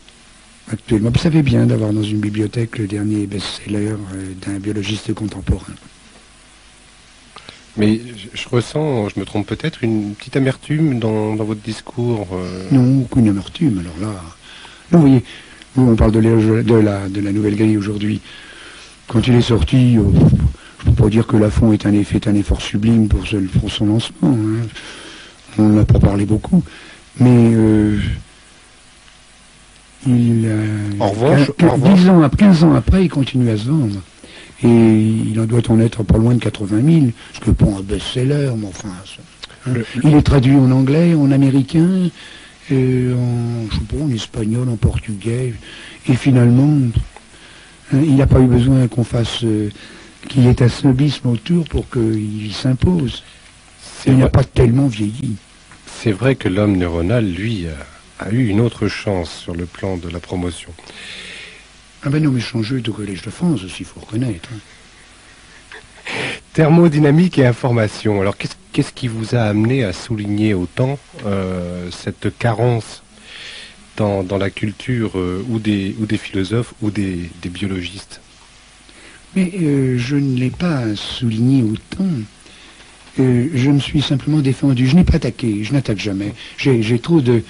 actuellement, vous savez bien d'avoir dans une bibliothèque le dernier best-seller d'un biologiste contemporain. Mais je ressens, je me trompe peut-être, une petite amertume dans votre discours. Non, aucune amertume, alors là. Non, vous voyez, on parle de la nouvelle grille aujourd'hui. Quand il est sorti, je ne peux pas dire que Lafon est un effort sublime pour son lancement. Hein. On n'en a pas parlé beaucoup. Mais en revanche, 15 ans après, il continue à se vendre. Et il en doit en être pas loin de 80 000, ce que pour un best-seller, mais enfin... il est traduit en anglais, en américain, en espagnol, en portugais, et finalement, il n'a pas eu besoin qu'on fasse... qu'il y ait un snobisme autour pour qu'il s'impose. Il n'a pas tellement vieilli. C'est vrai que l'homme neuronal, lui, a eu une autre chance sur le plan de la promotion. Ah ben non, mais changeux est au Collège de France aussi, il faut reconnaître. Thermodynamique et information. Alors, qu'est-ce qui vous a amené à souligner autant cette carence dans la culture ou des philosophes ou des biologistes? Mais je ne l'ai pas souligné autant. Je me suis simplement défendu. Je n'ai pas attaqué, je n'attaque jamais. J'ai trop de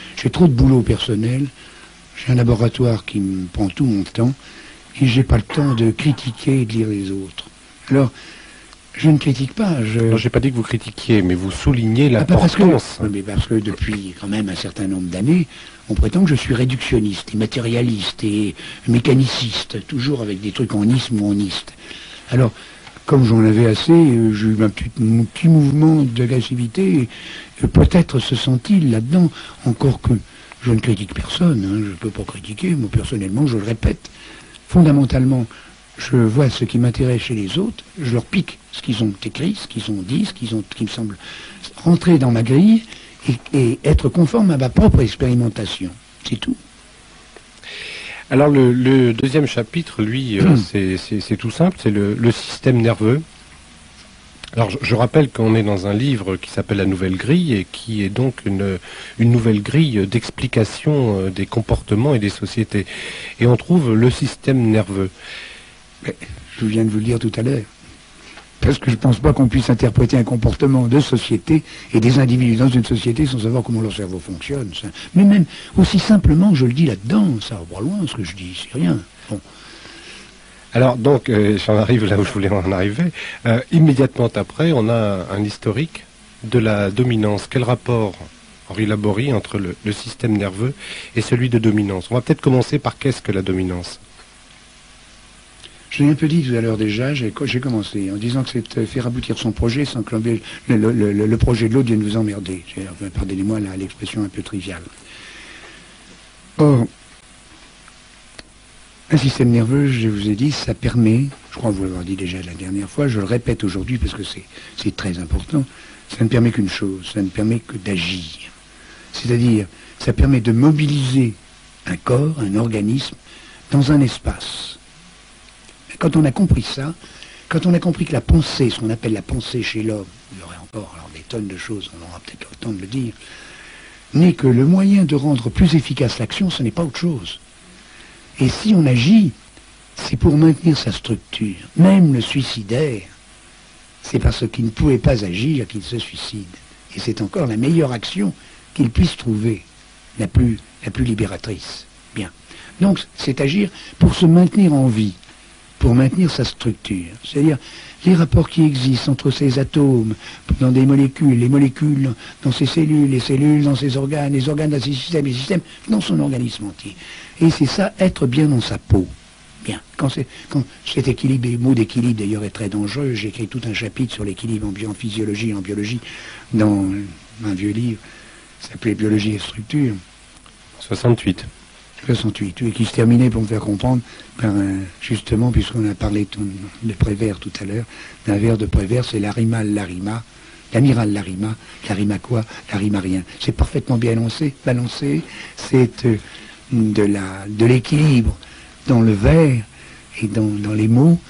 boulot personnel. J'ai un laboratoire qui me prend tout mon temps et j'ai pas le temps de critiquer et de lire les autres. Alors, je ne critique pas. Non, j'ai pas dit que vous critiquiez, mais vous soulignez l'importance. Mais parce que depuis quand même un certain nombre d'années, on prétend que je suis réductionniste et matérialiste et mécaniciste, toujours avec des trucs en isme ou en iste. Alors, comme j'en avais assez, j'ai eu mon petit mouvement d'agressivité. Peut-être se sent-il là-dedans, encore que je ne critique personne, hein, je ne peux pas critiquer, moi personnellement, je le répète. Fondamentalement, je vois ce qui m'intéresse chez les autres, je leur pique ce qu'ils ont écrit, ce qu'ils ont dit, qui me semble rentrer dans ma grille et être conforme à ma propre expérimentation. C'est tout. Alors le deuxième chapitre, lui, c'est tout simple, c'est le système nerveux. Alors je rappelle qu'on est dans un livre qui s'appelle La Nouvelle Grille et qui est donc une nouvelle grille d'explication des comportements et des sociétés. Et on trouve le système nerveux. Mais, je viens de vous le dire tout à l'heure. Parce que je ne pense pas qu'on puisse interpréter un comportement de société et des individus dans une société sans savoir comment leur cerveau fonctionne. Ça. Mais même aussi simplement, je le dis là-dedans, ça va pas loin ce que je dis, c'est rien. Bon. Alors donc, j'en arrive là où je voulais en arriver. Immédiatement après, on a un historique de la dominance. Quel rapport, Henri Laborie, entre le système nerveux et celui de dominance? On va peut-être commencer par qu'est-ce que la dominance? Je l'ai un peu dit tout à l'heure déjà, j'ai commencé en disant que c'est faire aboutir son projet sans que le projet de l'autre vienne vous emmerder. Pardonnez-moi l'expression un peu triviale. Or, un système nerveux, je vous ai dit, ça permet, je crois vous l'avoir dit déjà la dernière fois, je le répète aujourd'hui parce que c'est très important, ça ne permet qu'une chose, ça ne permet que d'agir. C'est-à-dire, ça permet de mobiliser un corps, un organisme, dans un espace. Quand on a compris ça, quand on a compris que la pensée, ce qu'on appelle la pensée chez l'homme, il y aurait encore alors, des tonnes de choses, on aura peut-être le temps de le dire, n'est que le moyen de rendre plus efficace l'action, ce n'est pas autre chose. Et si on agit, c'est pour maintenir sa structure. Même le suicidaire, c'est parce qu'il ne pouvait pas agir qu'il se suicide. Et c'est encore la meilleure action qu'il puisse trouver, la plus libératrice. Bien. Donc, c'est agir pour se maintenir en vie, pour maintenir sa structure. C'est-à-dire, les rapports qui existent entre ces atomes, dans des molécules, les molécules dans ces cellules, les cellules dans ces organes, les organes dans ces systèmes, les systèmes dans son organisme entier. Et c'est ça, être bien dans sa peau. Bien. Quand cet équilibre, le mot d'équilibre d'ailleurs est très dangereux, j'ai écrit tout un chapitre sur l'équilibre en physiologie et en biologie dans un vieux livre qui s'appelait Biologie et structure. 68. 68, et qui se terminait, pour me faire comprendre, par justement, puisqu'on a parlé de Prévert tout à l'heure, d'un vers de Prévert, c'est l'amiral Larima, Larima quoi? Larima rien. C'est parfaitement bien balancé, c'est de l'équilibre dans le vers et dans les mots,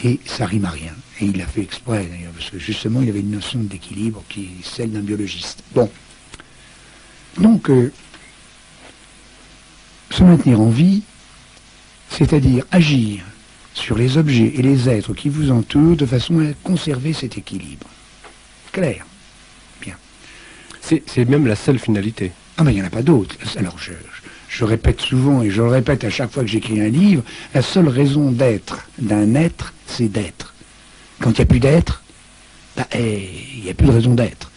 et ça rime à rien. Et il l'a fait exprès d'ailleurs, parce que justement il avait une notion d'équilibre qui est celle d'un biologiste. Bon. Donc, se maintenir en vie, c'est-à-dire agir sur les objets et les êtres qui vous entourent de façon à conserver cet équilibre. Clair. Bien. C'est même la seule finalité. Ah mais il n'y en a pas d'autre. Alors je répète souvent, et je le répète à chaque fois que j'écris un livre, la seule raison d'être d'un être, c'est d'être. Quand il n'y a plus d'être, il n'y a plus de raison d'être.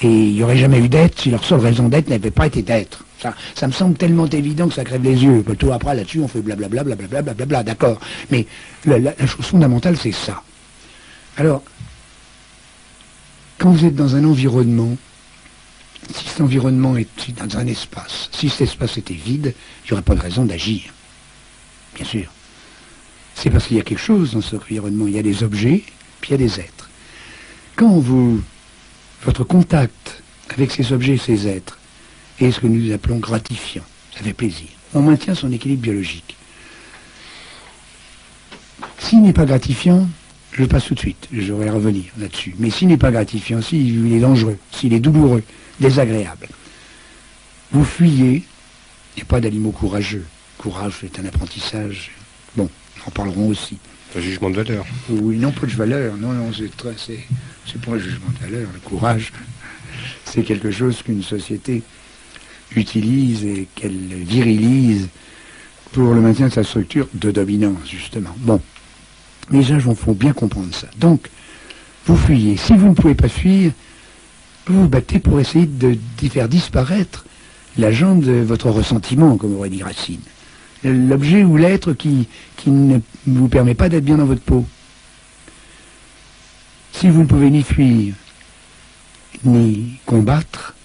Et il n'y aurait jamais eu d'être si leur seule raison d'être n'avait pas été d'être. Ça me semble tellement évident que ça crève les yeux. Tout après, là-dessus, on fait blablabla, blablabla, blablabla, d'accord. Mais la chose fondamentale, c'est ça. Alors, quand vous êtes dans un environnement, si cet environnement est dans un espace, si cet espace était vide, il n'y aurait pas de raison d'agir. Bien sûr. C'est parce qu'il y a quelque chose dans cet environnement. Il y a des objets, puis il y a des êtres. Quand votre contact avec ces objets et ces êtres est ce que nous appelons gratifiant, ça fait plaisir. On maintient son équilibre biologique. S'il n'est pas gratifiant, je passe tout de suite, je vais revenir là-dessus. Mais s'il n'est pas gratifiant, s'il est dangereux, s'il est douloureux, désagréable, vous fuyez, il n'y a pas d'animaux courageux. Courage, c'est un apprentissage. Bon, nous en parlerons aussi. Un jugement de valeur. Oui, non, pas de valeur. Non, c'est pas un jugement de valeur. Le courage, c'est quelque chose qu'une société utilise et qu'elle virilise pour le maintien de sa structure de dominance, justement. Bon. Mais il faut bien comprendre ça. Donc, vous fuyez. Si vous ne pouvez pas fuir, vous vous battez pour essayer d'y faire disparaître l'agent de votre ressentiment, comme aurait dit Racine. L'objet ou l'être qui ne vous permet pas d'être bien dans votre peau. Si vous ne pouvez ni fuir, ni combattre,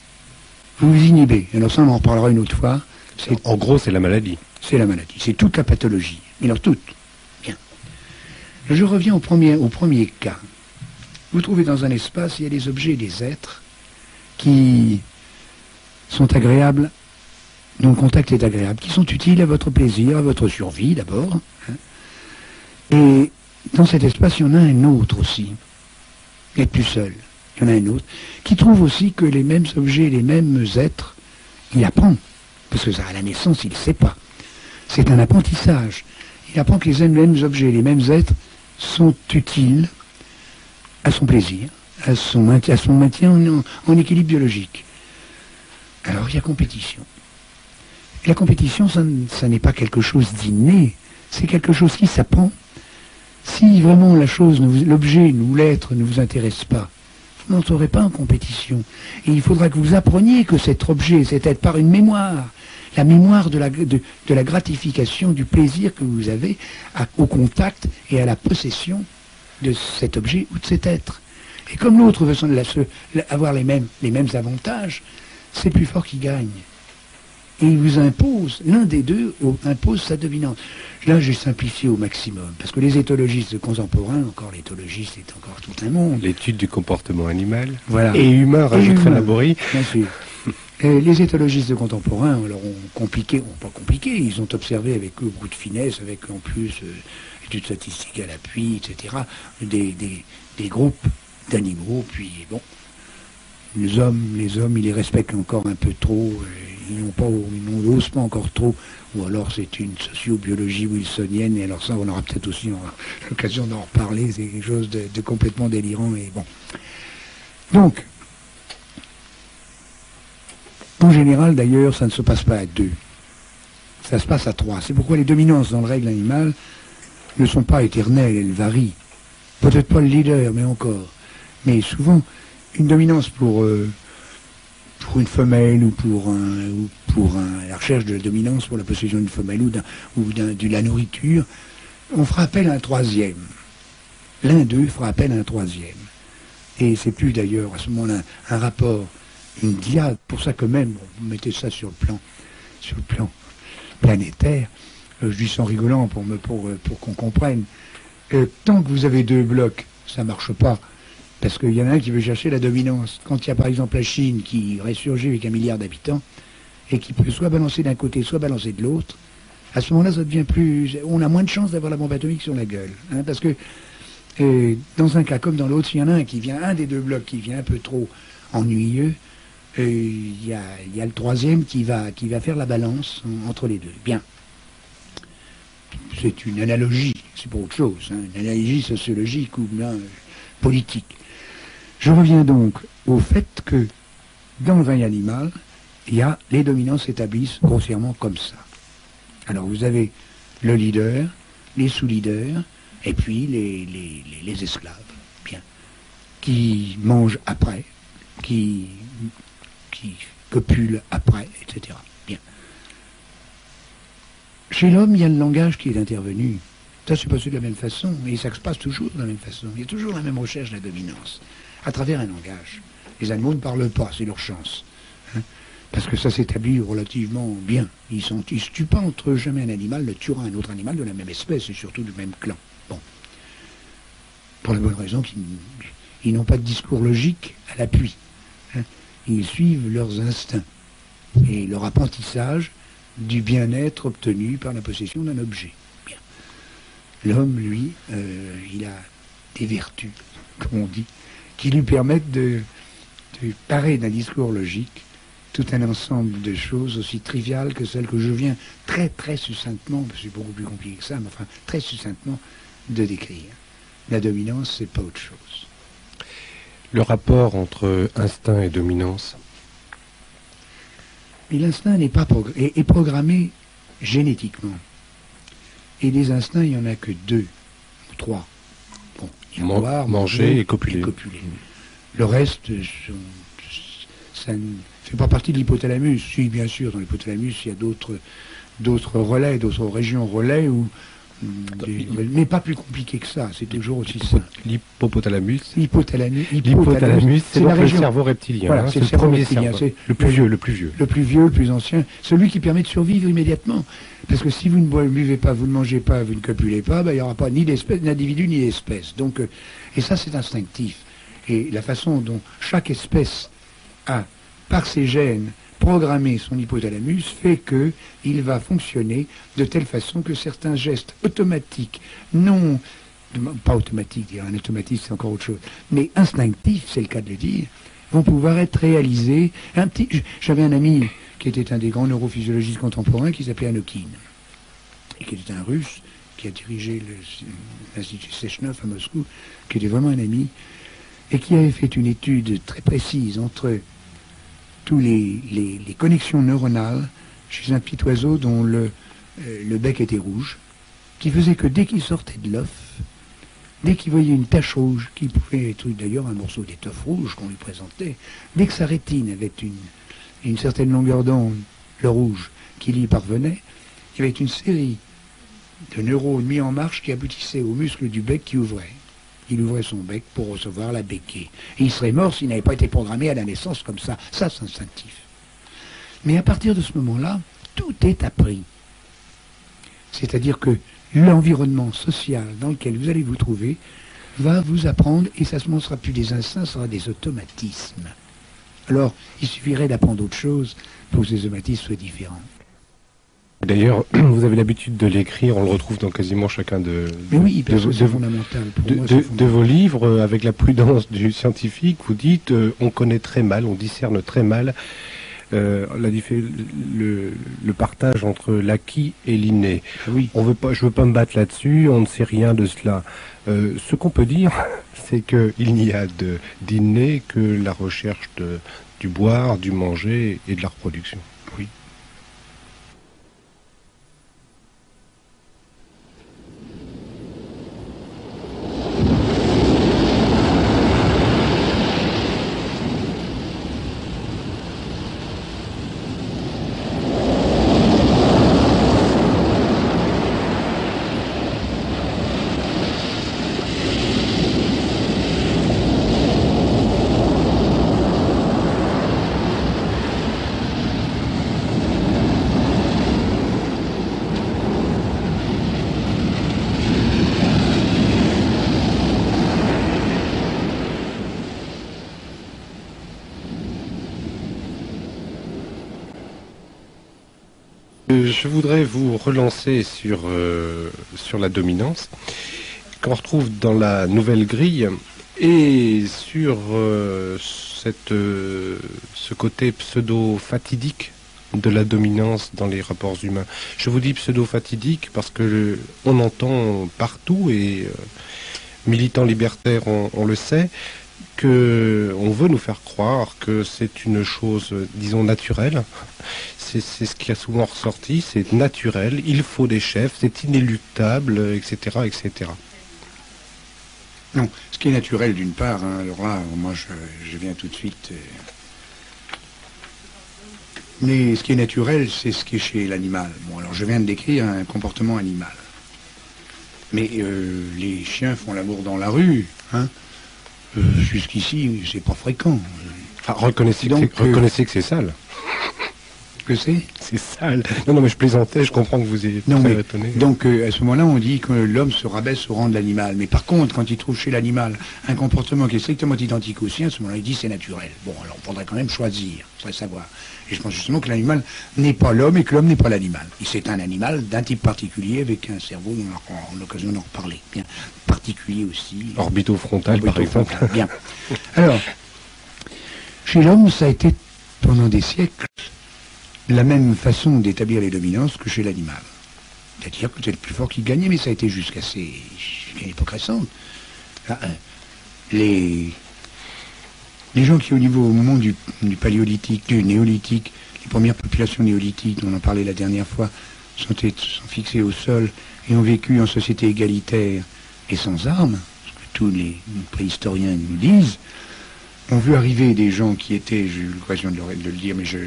vous vous inhibez. Alors ça, on en reparlera une autre fois. En gros, c'est la maladie. C'est la maladie. C'est toute la pathologie. Mais alors toute. Bien. Je reviens au premier cas. Vous trouvez dans un espace, il y a des objets et des êtres qui sont agréables, dont le contact est agréable, qui sont utiles à votre plaisir, à votre survie d'abord. Et dans cet espace, il y en a un autre aussi. Vous n'êtes plus seul. Il y en a un autre qui trouve aussi que les mêmes objets, les mêmes êtres, il apprend. Parce que ça, à la naissance, il ne sait pas. C'est un apprentissage. Il apprend que les mêmes objets, les mêmes êtres sont utiles à son plaisir, à son maintien en équilibre biologique. Alors il y a compétition. Et la compétition, ça n'est pas quelque chose d'inné, c'est quelque chose qui s'apprend. Si vraiment l'objet ou l'être ne vous intéresse pas, vous n'entrerez pas en compétition. Et il faudra que vous appreniez que cet objet, cet être, par une mémoire, la mémoire de la gratification, du plaisir que vous avez au contact et à la possession de cet objet ou de cet être. Et comme l'autre veut avoir les mêmes avantages, c'est plus fort qui gagne. Et il vous impose, l'un des deux impose sa dominance. Là, j'ai simplifié au maximum, parce que les éthologistes contemporains, encore l'éthologiste c'est encore tout un monde. L'étude du comportement animal voilà. Et humain, rajouterait Laborie. Bien sûr. Les éthologistes contemporains, alors, pas compliqué, ils ont observé avec eux beaucoup de finesse, avec en plus études statistiques à l'appui, etc., des groupes d'animaux, puis bon, les hommes, ils les respectent encore un peu trop, ils n'osent pas encore trop, ou alors c'est une sociobiologie wilsonienne, et alors ça on aura peut-être aussi l'occasion d'en reparler, c'est quelque chose de complètement délirant, et bon. Donc, en général d'ailleurs, ça ne se passe pas à deux, ça se passe à trois. C'est pourquoi les dominances dans le règle animale ne sont pas éternelles, elles varient. Peut-être pas le leader, mais encore. Mais souvent, une dominance pour une femelle ou pour la recherche de la dominance pour la possession d'une femelle ou de la nourriture, on fera appel à un troisième. L'un d'eux fera appel à un troisième. Et c'est plus d'ailleurs à ce moment-là un rapport, une diade, pour ça que même, vous mettez ça sur le plan planétaire, je dis sans rigolant pour qu'on comprenne, tant que vous avez deux blocs, ça ne marche pas. Parce qu'il y en a un qui veut chercher la dominance. Quand il y a par exemple la Chine qui ressurgit avec 1 milliard d'habitants, et qui peut soit balancer d'un côté, soit balancer de l'autre, à ce moment-là, ça devient plus... On a moins de chances d'avoir la bombe atomique sur la gueule. Hein, parce que dans un cas comme dans l'autre, s'il y en a un qui vient, un des deux blocs qui vient un peu trop ennuyeux, il y a le troisième qui va faire la balance entre les deux. Bien. C'est une analogie, c'est pas autre chose, hein, une analogie sociologique ou bien politique. Je reviens donc au fait que dans le règne animal, les dominances s'établissent grossièrement comme ça. Alors vous avez le leader, les sous-leaders, et puis les esclaves, bien, qui mangent après, qui copulent après, etc. Bien. Chez l'homme, il y a le langage qui est intervenu. Ça s'est passé de la même façon, mais ça se passe toujours de la même façon. Il y a toujours la même recherche de la dominance, à travers un langage. Les animaux ne parlent pas, c'est leur chance. Hein, parce que ça s'établit relativement bien. Ils ne se tuent pas entre eux, jamais un animal ne tuera un autre animal de la même espèce, et surtout du même clan. Bon. Pour la bonne raison qu'ils n'ont pas de discours logique à l'appui. Hein. Ils suivent leurs instincts et leur apprentissage du bien-être obtenu par la possession d'un objet. Bien. L'homme, lui, il a des vertus, comme on dit, qui lui permettent de parer d'un discours logique tout un ensemble de choses aussi triviales que celles que je viens très très succinctement, parce que c'est beaucoup plus compliqué que ça, mais enfin très succinctement, de décrire. La dominance, c'est pas autre chose. Le rapport entre instinct et dominance. Mais l'instinct n'est pas est programmé génétiquement. Et des instincts, il n'y en a que 2 ou 3. Bon, il y a boire, manger et copuler. Le reste, ça ne fait pas partie de l'hypothalamus. Si, bien sûr, dans l'hypothalamus, il y a d'autres relais, d'autres régions relais où mais pas plus compliqué que ça, c'est toujours aussi simple. L'hypothalamus, c'est donc le cerveau reptilien. Voilà, c'est le premier reptilien, cerveau. Le plus vieux. Le plus vieux, le plus ancien, celui qui permet de survivre immédiatement. Parce que si vous ne buvez pas, vous ne mangez pas, vous ne copulez pas, il n'y aura pas ni d'espèce, d'individu, ni d'espèce. Donc, et ça, c'est instinctif. Et la façon dont chaque espèce a, par ses gènes, programmer son hypothalamus fait qu'il va fonctionner de telle façon que certains gestes automatiques, pas automatiques, un automatisme c'est encore autre chose, mais instinctifs, c'est le cas de le dire, vont pouvoir être réalisés. J'avais un ami qui était un des grands neurophysiologistes contemporains qui s'appelait Anokhin, et qui était un Russe, qui a dirigé l'Institut Sechnov à Moscou, qui était vraiment un ami, et qui avait fait une étude très précise entre tous les connexions neuronales chez un petit oiseau dont le bec était rouge, qui faisait que dès qu'il sortait de l'œuf, dès qu'il voyait une tache rouge, qui pouvait être d'ailleurs un morceau d'étoffe rouge qu'on lui présentait, dès que sa rétine avait une certaine longueur d'onde, le rouge, qui lui parvenait, il y avait une série de neurones mis en marche qui aboutissaient au muscle du bec qui ouvrait. Il ouvrait son bec pour recevoir la béquille. Et il serait mort s'il n'avait pas été programmé à la naissance comme ça. Ça, c'est instinctif. Mais à partir de ce moment-là, tout est appris. C'est-à-dire que l'environnement social dans lequel vous allez vous trouver va vous apprendre, et ça ne sera plus des instincts, ce sera des automatismes. Alors, il suffirait d'apprendre autre chose pour que ces automatismes soient différents. D'ailleurs, vous avez l'habitude de l'écrire, on le retrouve dans quasiment chacun c'est fondamental. De vos livres, avec la prudence du scientifique, vous dites on connaît très mal, on discerne très mal le partage entre l'acquis et l'inné. Oui. Je veux pas me battre là-dessus, on ne sait rien de cela. Ce qu'on peut dire, c'est qu'il n'y a d'inné que la recherche du boire, du manger et de la reproduction. Oui. Je voudrais vous relancer sur la dominance qu'on retrouve dans la nouvelle grille et sur ce côté pseudo-fatidique de la dominance dans les rapports humains. Je vous dis pseudo-fatidique parce que on entend partout, et militants libertaires on le sait, qu'on veut nous faire croire que c'est une chose, disons, naturelle. C'est ce qui a souvent ressorti, c'est naturel, il faut des chefs, c'est inéluctable, etc., etc. Non, ce qui est naturel d'une part, hein, alors là, moi je viens tout de suite... Mais ce qui est naturel, c'est ce qui est chez l'animal. Bon, alors je viens de décrire un comportement animal. Mais les chiens font l'amour dans la rue, hein. Jusqu'ici, c'est pas fréquent. Enfin, reconnaissez que c'est sale. Que c'est sale. Non, mais je plaisantais, je comprends que vous êtes très étonné. Donc, à ce moment-là, on dit que l'homme se rabaisse au rang de l'animal. Mais par contre, quand il trouve chez l'animal un comportement qui est strictement identique au sien, à ce moment-là, il dit c'est naturel. Bon, alors on faudrait quand même choisir, il faudrait savoir. Et je pense justement que l'animal n'est pas l'homme et que l'homme n'est pas l'animal. C'est un animal d'un type particulier avec un cerveau, on aura l'occasion d'en reparler. Bien, particulier aussi. Orbitofrontal, par exemple. Bien. Alors, chez l'homme, ça a été pendant des siècles la même façon d'établir les dominances que chez l'animal. C'est-à-dire que c'est le plus fort qui gagnait, mais ça a été jusqu'à une époque récente. Là, les gens qui, au moment du paléolithique, du néolithique, les premières populations néolithiques, dont on en parlait la dernière fois, sont fixées au sol et ont vécu en société égalitaire et sans armes, ce que tous les préhistoriens nous disent, ont vu arriver des gens qui étaient, j'ai eu l'occasion de le dire, mais je ne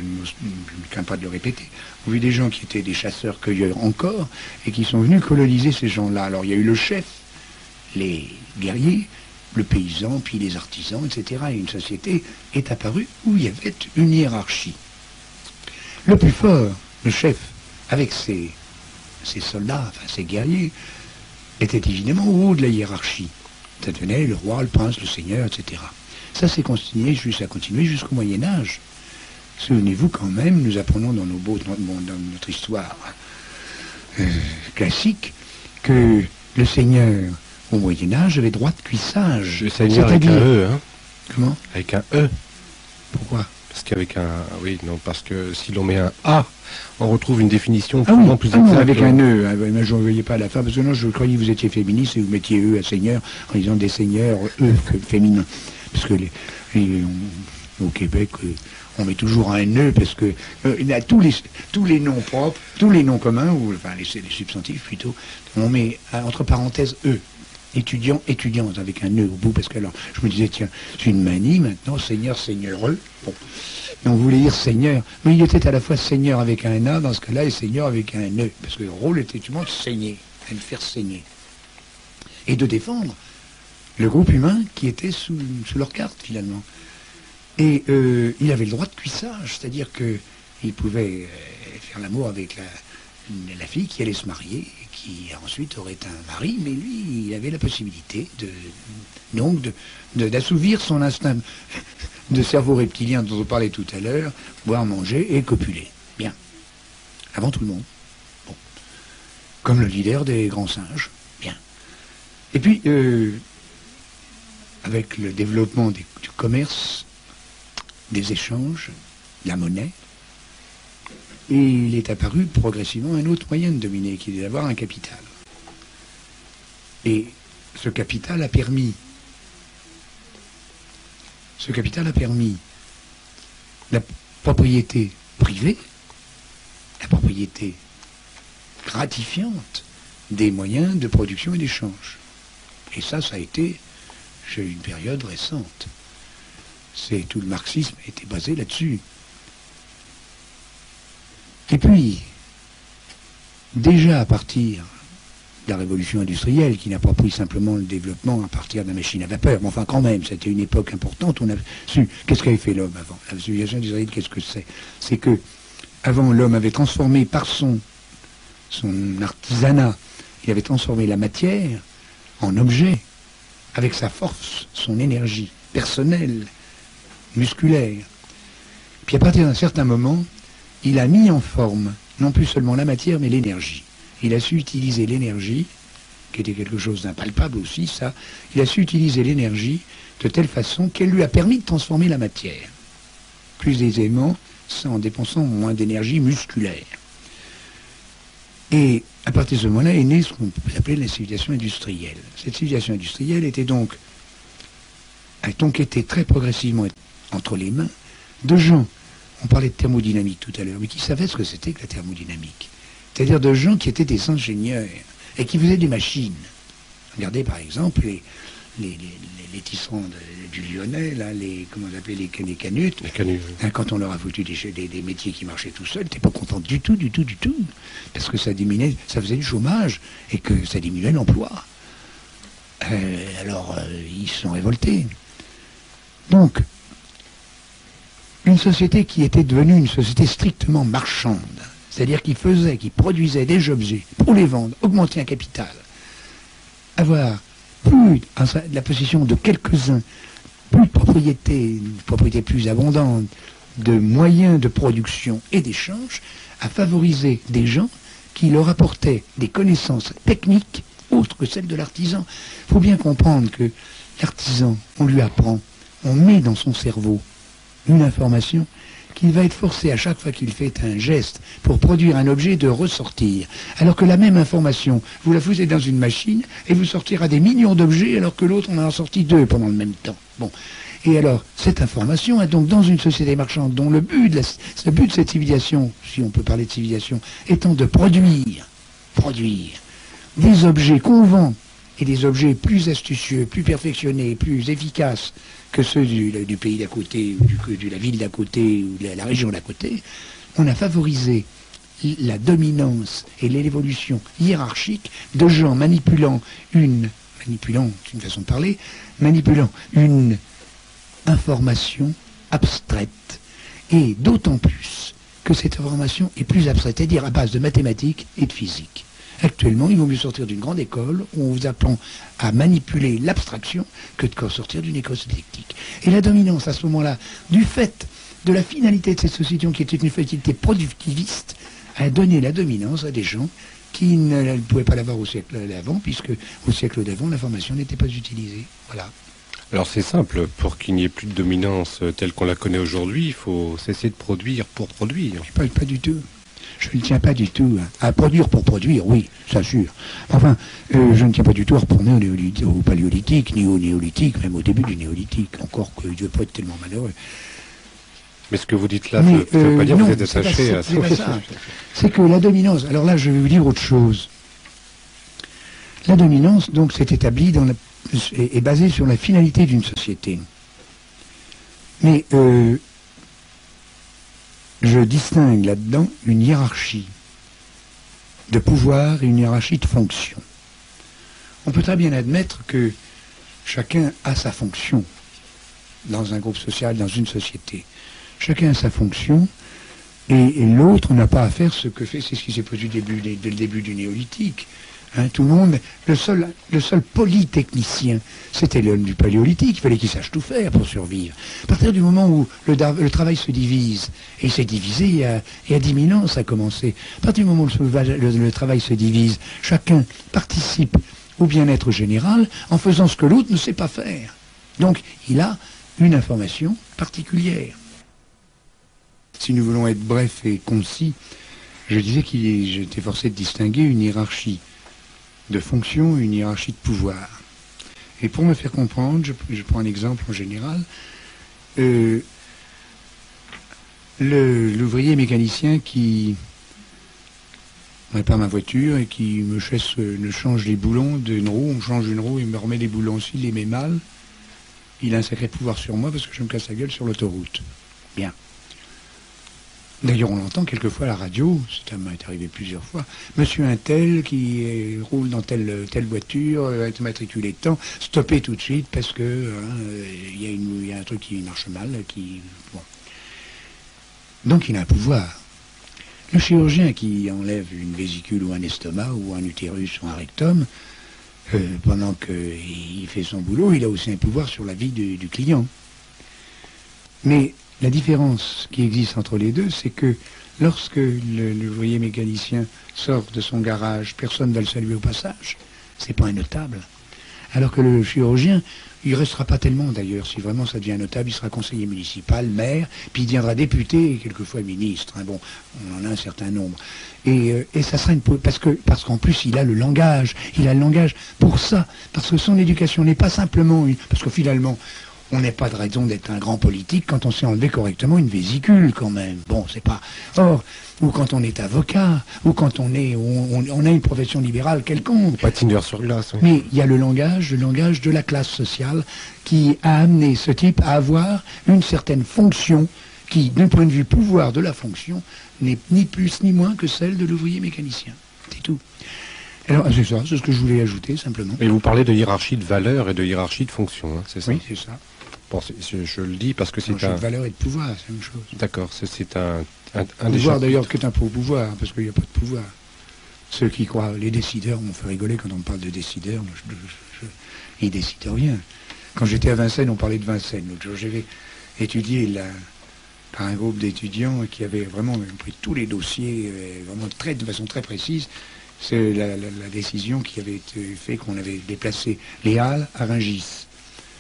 crains pas de le répéter, ont vu des gens qui étaient des chasseurs-cueilleurs encore, et qui sont venus coloniser ces gens-là. Alors il y a eu le chef, les guerriers, le paysan, puis les artisans, etc. Et une société est apparue où il y avait une hiérarchie. Le plus fort, le chef, avec ses soldats, enfin ses guerriers, était évidemment au haut de la hiérarchie. Ça devenait le roi, le prince, le seigneur, etc. Ça s'est continué jusqu'au Moyen-Âge. Souvenez-vous quand même, nous apprenons dans notre histoire classique que le seigneur au Moyen-Âge avait droit de cuissage. Le seigneur avec un E, hein. Comment? Avec un E. Pourquoi? Parce qu'avec un... Oui, non, parce que si l'on met un A, on retrouve une définition plus exacte. Non, avec un E. Mais je ne voyais pas à la fin, parce que non, je croyais que vous étiez féministe et vous mettiez E à seigneur en disant des seigneurs E féminins. Parce que au Québec, on met toujours un E, parce que tous les noms propres, tous les noms communs, ou enfin les substantifs plutôt, on met entre parenthèses E. Étudiant, étudiante, avec un E au bout, parce que alors, je me disais, tiens, c'est une manie maintenant, seigneur, seigneur, bon. Et on voulait dire seigneur, mais il était à la fois seigneur avec un A dans ce cas-là, et seigneur avec un E, parce que le rôle était justement de saigner, de faire saigner. Et de défendre le groupe humain qui était sous leur carte, finalement. Et il avait le droit de cuissage, c'est-à-dire qu'il pouvait faire l'amour avec la fille qui allait se marier, et qui ensuite aurait un mari, mais lui, il avait la possibilité d'assouvir son instinct de cerveau reptilien dont on parlait tout à l'heure, boire, manger et copuler. Bien. Avant tout le monde. comme le leader des grands singes. Bien. Et puis, avec le développement du commerce, des échanges, de la monnaie, et il est apparu progressivement un autre moyen de dominer, qui est d'avoir un capital. Et ce capital a permis la propriété privée, la propriété gratifiante des moyens de production et d'échange. Et ça a été chez une période récente. Tout le marxisme a été basé là-dessus. Et puis, déjà à partir de la révolution industrielle, qui n'a pas pris simplement le développement à partir de la machine à vapeur, mais enfin quand même, c'était une époque importante, on a su, qu'est-ce qu'avait fait l'homme avant? La civilisation industrielle, qu'est-ce que c'est? C'est que, avant, l'homme avait transformé par son artisanat, il avait transformé la matière en objet, avec sa force, son énergie personnelle, musculaire. Puis à partir d'un certain moment, il a mis en forme, non plus seulement la matière, mais l'énergie. Il a su utiliser l'énergie, qui était quelque chose d'impalpable aussi, ça. Il a su utiliser l'énergie de telle façon qu'elle lui a permis de transformer la matière, plus aisément, en dépensant moins d'énergie musculaire. Et à partir de ce moment-là est née ce qu'on peut appeler la civilisation industrielle. Cette civilisation industrielle a donc été très progressivement entre les mains de gens, on parlait de thermodynamique tout à l'heure, mais qui savaient ce que c'était que la thermodynamique. C'est-à-dire de gens qui étaient des ingénieurs et qui faisaient des machines. Regardez par exemple les tisserands du Lyonnais, là, comment on appelait les canutes. Les canuts, oui. Hein, quand on leur a foutu des métiers qui marchaient tout seuls, t'es pas content du tout. Parce que ça diminuait, ça faisait du chômage et que ça diminuait l'emploi. Alors, ils se sont révoltés. Donc, une société qui était devenue une société strictement marchande, c'est-à-dire qui produisait des objets pour les vendre, augmenter un capital, avoir plus la possession de quelques-uns, plus de propriété, une propriété plus abondante, de moyens de production et d'échange, à favoriser des gens qui leur apportaient des connaissances techniques autres que celles de l'artisan. Il faut bien comprendre que l'artisan, on lui apprend, on met dans son cerveau une information qu'il va être forcé à chaque fois qu'il fait un geste pour produire un objet de ressortir. Alors que la même information, vous la foutez dans une machine et vous sortira des millions d'objets alors que l'autre en a sorti 2 pendant le même temps. Bon. Et alors, cette information est donc dans une société marchande dont le but de cette civilisation, si on peut parler de civilisation, étant de produire des objets qu'on vend et des objets plus astucieux, plus perfectionnés, plus efficaces que ceux du pays d'à côté, ou de la ville d'à côté, ou de la région d'à côté, on a favorisé la dominance et l'évolution hiérarchique de gens manipulant c'est une façon de parler, manipulant une information abstraite, et d'autant plus que cette information est plus abstraite, c'est-à-dire à base de mathématiques et de physique. Actuellement, il vaut mieux sortir d'une grande école où on vous apprend à manipuler l'abstraction que de sortir d'une école dialectique. Et la dominance, à ce moment-là, du fait de la finalité de cette société qui était une finalité productiviste, a donné la dominance à des gens qui ne pouvaient pas l'avoir au siècle d'avant, puisque au siècle d'avant, l'information n'était pas utilisée. Voilà. Alors c'est simple, pour qu'il n'y ait plus de dominance telle qu'on la connaît aujourd'hui, il faut cesser de produire pour produire. Pas du tout. Je ne tiens pas du tout à produire pour produire, oui, ça sûr. Enfin, je ne tiens pas du tout à retourner au paléolithique, ni au néolithique, même au début du néolithique, encore que je ne veux pas être tellement malheureux. Mais ce que vous dites là, ça ne veut pas dire que vous êtes attaché à ça. C'est que la dominance, alors là je vais vous dire autre chose. La dominance, donc, s'est établie est basée sur la finalité d'une société. Mais je distingue là-dedans une hiérarchie de pouvoir et une hiérarchie de fonction. On peut très bien admettre que chacun a sa fonction dans un groupe social, dans une société. Chacun a sa fonction et l'autre n'a pas à faire ce que fait, c'est ce qui s'est produit dès le début du néolithique. Hein, tout le monde, le seul polytechnicien, c'était l'homme du paléolithique, il fallait qu'il sache tout faire pour survivre. À partir du moment où le travail se divise, et il s'est divisé il y a 10 000 ans, ça a commencé. À partir du moment où le travail se divise, chacun participe au bien-être général en faisant ce que l'autre ne sait pas faire. Donc, il a une information particulière. Si nous voulons être brefs et concis, je disais j'étais forcé de distinguer une hiérarchie de fonction, une hiérarchie de pouvoir. Et pour me faire comprendre, je prends un exemple en général, l'ouvrier mécanicien qui répare ma voiture et qui me change les boulons d'une roue, on me change une roue et me remet les boulons aussi, il les met mal, il a un sacré pouvoir sur moi parce que je me casse la gueule sur l'autoroute. Bien. D'ailleurs, on l'entend quelquefois à la radio, ça m'est arrivé plusieurs fois. Monsieur Untel qui roule dans telle voiture, est matriculé de temps, stoppez tout de suite parce que il y a un truc qui marche mal. Bon. Donc il a un pouvoir. Le chirurgien qui enlève une vésicule ou un estomac ou un utérus ou un rectum, pendant qu'il fait son boulot, il a aussi un pouvoir sur la vie du client. Mais la différence qui existe entre les deux, c'est que lorsque l'ouvrier mécanicien sort de son garage, personne ne va le saluer au passage. C'est pas un notable. Alors que le chirurgien, il restera pas tellement d'ailleurs. Si vraiment ça devient notable, il sera conseiller municipal, maire, puis il deviendra député et quelquefois ministre. Hein. Bon, on en a un certain nombre. Et ça sera parce qu'en plus il a le langage. Il a le langage pour ça. Parce que son éducation n'est pas simplement parce que finalement, on n'a pas de raison d'être un grand politique quand on sait enlever correctement une vésicule, quand même. Bon, c'est pas... Or, ou quand on est avocat, ou quand on a une profession libérale quelconque. Patineur sur glace, oui. Mais il y a le langage de la classe sociale qui a amené ce type à avoir une certaine fonction qui, d'un point de vue pouvoir de la fonction, n'est ni plus ni moins que celle de l'ouvrier mécanicien. C'est tout. Alors, c'est ça, c'est ce que je voulais ajouter, simplement. Et vous parlez de hiérarchie de valeur et de hiérarchie de fonction, hein, c'est ça? Oui, c'est ça. Bon, je le dis parce que c'est de valeur et de pouvoir, c'est la même chose. D'accord, c'est un des pouvoir d'ailleurs qui est un faux pouvoir, parce qu'il n'y a pas de pouvoir. Ceux qui croient, les décideurs, on me fait rigoler quand on parle de décideurs, ils décident rien. Quand j'étais à Vincennes, on parlait de Vincennes. L'autre jour, j'avais étudié par un groupe d'étudiants qui avaient vraiment pris tous les dossiers, vraiment de façon très précise. C'est la décision qui avait été faite qu'on avait déplacé les Halles à Rungis.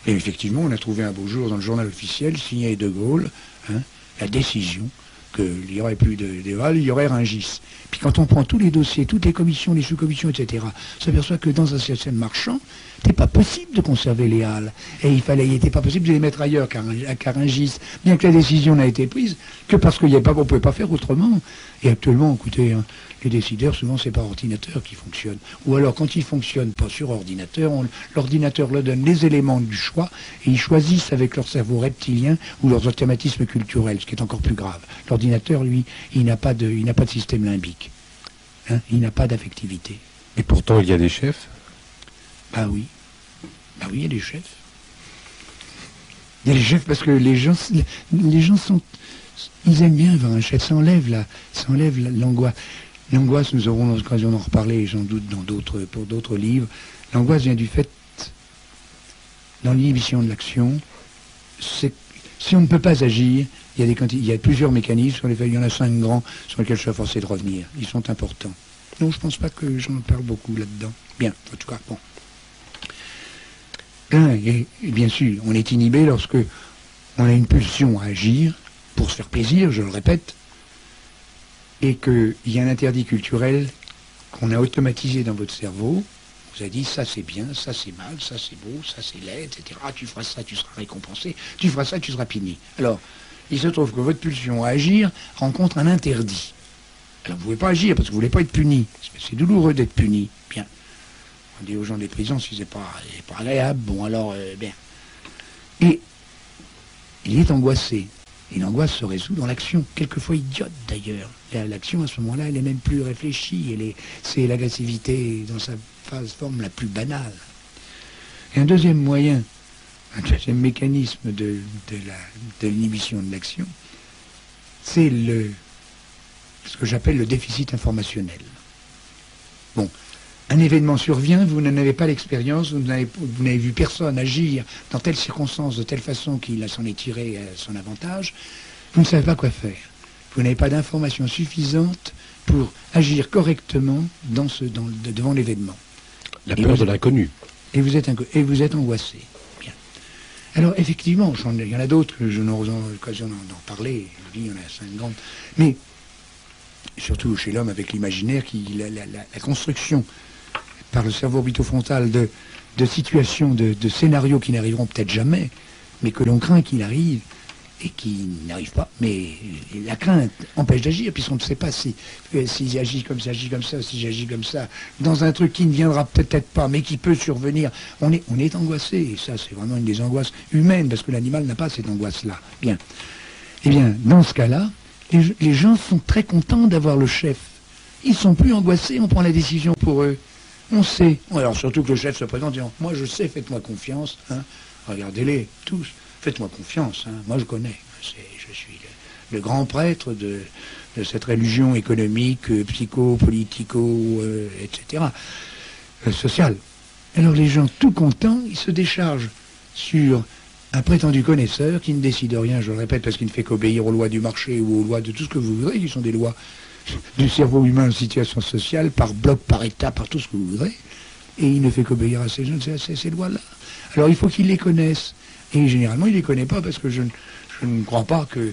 Et effectivement, on a trouvé un beau jour dans le journal officiel, signé De Gaulle, la décision qu'il n'y aurait plus de Halles, il y aurait Rungis. Puis quand on prend tous les dossiers, toutes les commissions, les sous-commissions, etc., on s'aperçoit que dans un système marchand, c'était pas possible de conserver les Halles. Et il n'était pas possible de les mettre ailleurs qu'à Rungis, bien que la décision n'a été prise que parce qu'on ne pouvait pas faire autrement. Et actuellement, écoutez, les décideurs, souvent, c'est par ordinateur qui fonctionnent. Ou alors, quand ils ne fonctionnent pas sur ordinateur, l'ordinateur leur donne les éléments du choix et ils choisissent avec leur cerveau reptilien ou leurs automatismes culturels, ce qui est encore plus grave. L'ordinateur, lui, il n'a pas de système limbique. Hein, il n'a pas d'affectivité. Et pourtant, il y a des chefs? Bah oui. Bah oui, il y a des chefs. Il y a des chefs parce que les gens sont... Ils aiment bien avoir un chef. Ça enlève l'angoisse. L'angoisse, nous aurons l'occasion d'en reparler, j'en doute, pour d'autres livres. L'angoisse vient du fait, dans l'inhibition de l'action, si on ne peut pas agir, il y a plusieurs mécanismes, sur lesquels il y en a 5 grands, sur lesquels je suis forcé de revenir. Ils sont importants. Non, je ne pense pas que j'en parle beaucoup là-dedans. Bien, en tout cas, bon. Et bien sûr, on est inhibé lorsque on a une pulsion à agir, pour se faire plaisir, je le répète, et qu'il y a un interdit culturel qu'on a automatisé dans votre cerveau, vous a dit ça c'est bien, ça c'est mal, ça c'est beau, ça c'est laid, etc. Ah, tu feras ça, tu seras récompensé, tu feras ça, tu seras puni. Alors, il se trouve que votre pulsion à agir rencontre un interdit. Alors vous ne pouvez pas agir parce que vous ne voulez pas être puni. C'est douloureux d'être puni. Bien. On dit aux gens des prisons si c'est pas agréable, bon alors, bien. Et il est angoissé. Et l'angoisse se résout dans l'action, quelquefois idiote d'ailleurs. L'action à ce moment-là, elle est même plus réfléchie, c'est l'agressivité dans sa forme la plus banale. Et un deuxième moyen, un deuxième mécanisme de l'inhibition de l'action, c'est ce que j'appelle le déficit informationnel. Bon, un événement survient, vous n'en avez pas l'expérience, vous n'avez vu personne agir dans telle circonstance, de telle façon qu'il s'en est tiré à son avantage, vous ne savez pas quoi faire. Vous n'avez pas d'informations suffisantes pour agir correctement devant l'événement. La peur de l'inconnu. Et vous êtes angoissé. Bien. Alors, effectivement, il y en a d'autres que je n'aurai l'occasion d'en parler. Il y en a 5 grandes. Mais, surtout chez l'homme avec l'imaginaire, la construction par le cerveau orbitofrontal de situations, de scénarios qui n'arriveront peut-être jamais, mais que l'on craint qu'il arrive, et qui n'arrive pas. Mais la crainte empêche d'agir, puisqu'on ne sait pas si j'agis comme ça, si j'agis comme ça, dans un truc qui ne viendra peut-être pas, mais qui peut survenir. On est angoissé, et ça c'est vraiment une des angoisses humaines, parce que l'animal n'a pas cette angoisse-là. Bien. Eh bien, dans ce cas-là, les gens sont très contents d'avoir le chef. Ils sont plus angoissés, on prend la décision pour eux. On sait. Alors surtout que le chef se présente en disant, moi je sais, faites-moi confiance, hein. Regardez-les, tous. Faites-moi confiance, hein. Moi je connais. Je suis le grand prêtre de cette religion économique, psycho-politico, etc., sociale. Alors les gens tout contents, ils se déchargent sur un prétendu connaisseur qui ne décide rien, je le répète, parce qu'il ne fait qu'obéir aux lois du marché ou aux lois de tout ce que vous voudrez, qui sont des lois du cerveau humain en situation sociale, par bloc, par état, par tout ce que vous voudrez, et il ne fait qu'obéir à ces lois-là. Alors il faut qu'il les connaisse. Et généralement, il ne les connaît pas parce que je ne crois pas que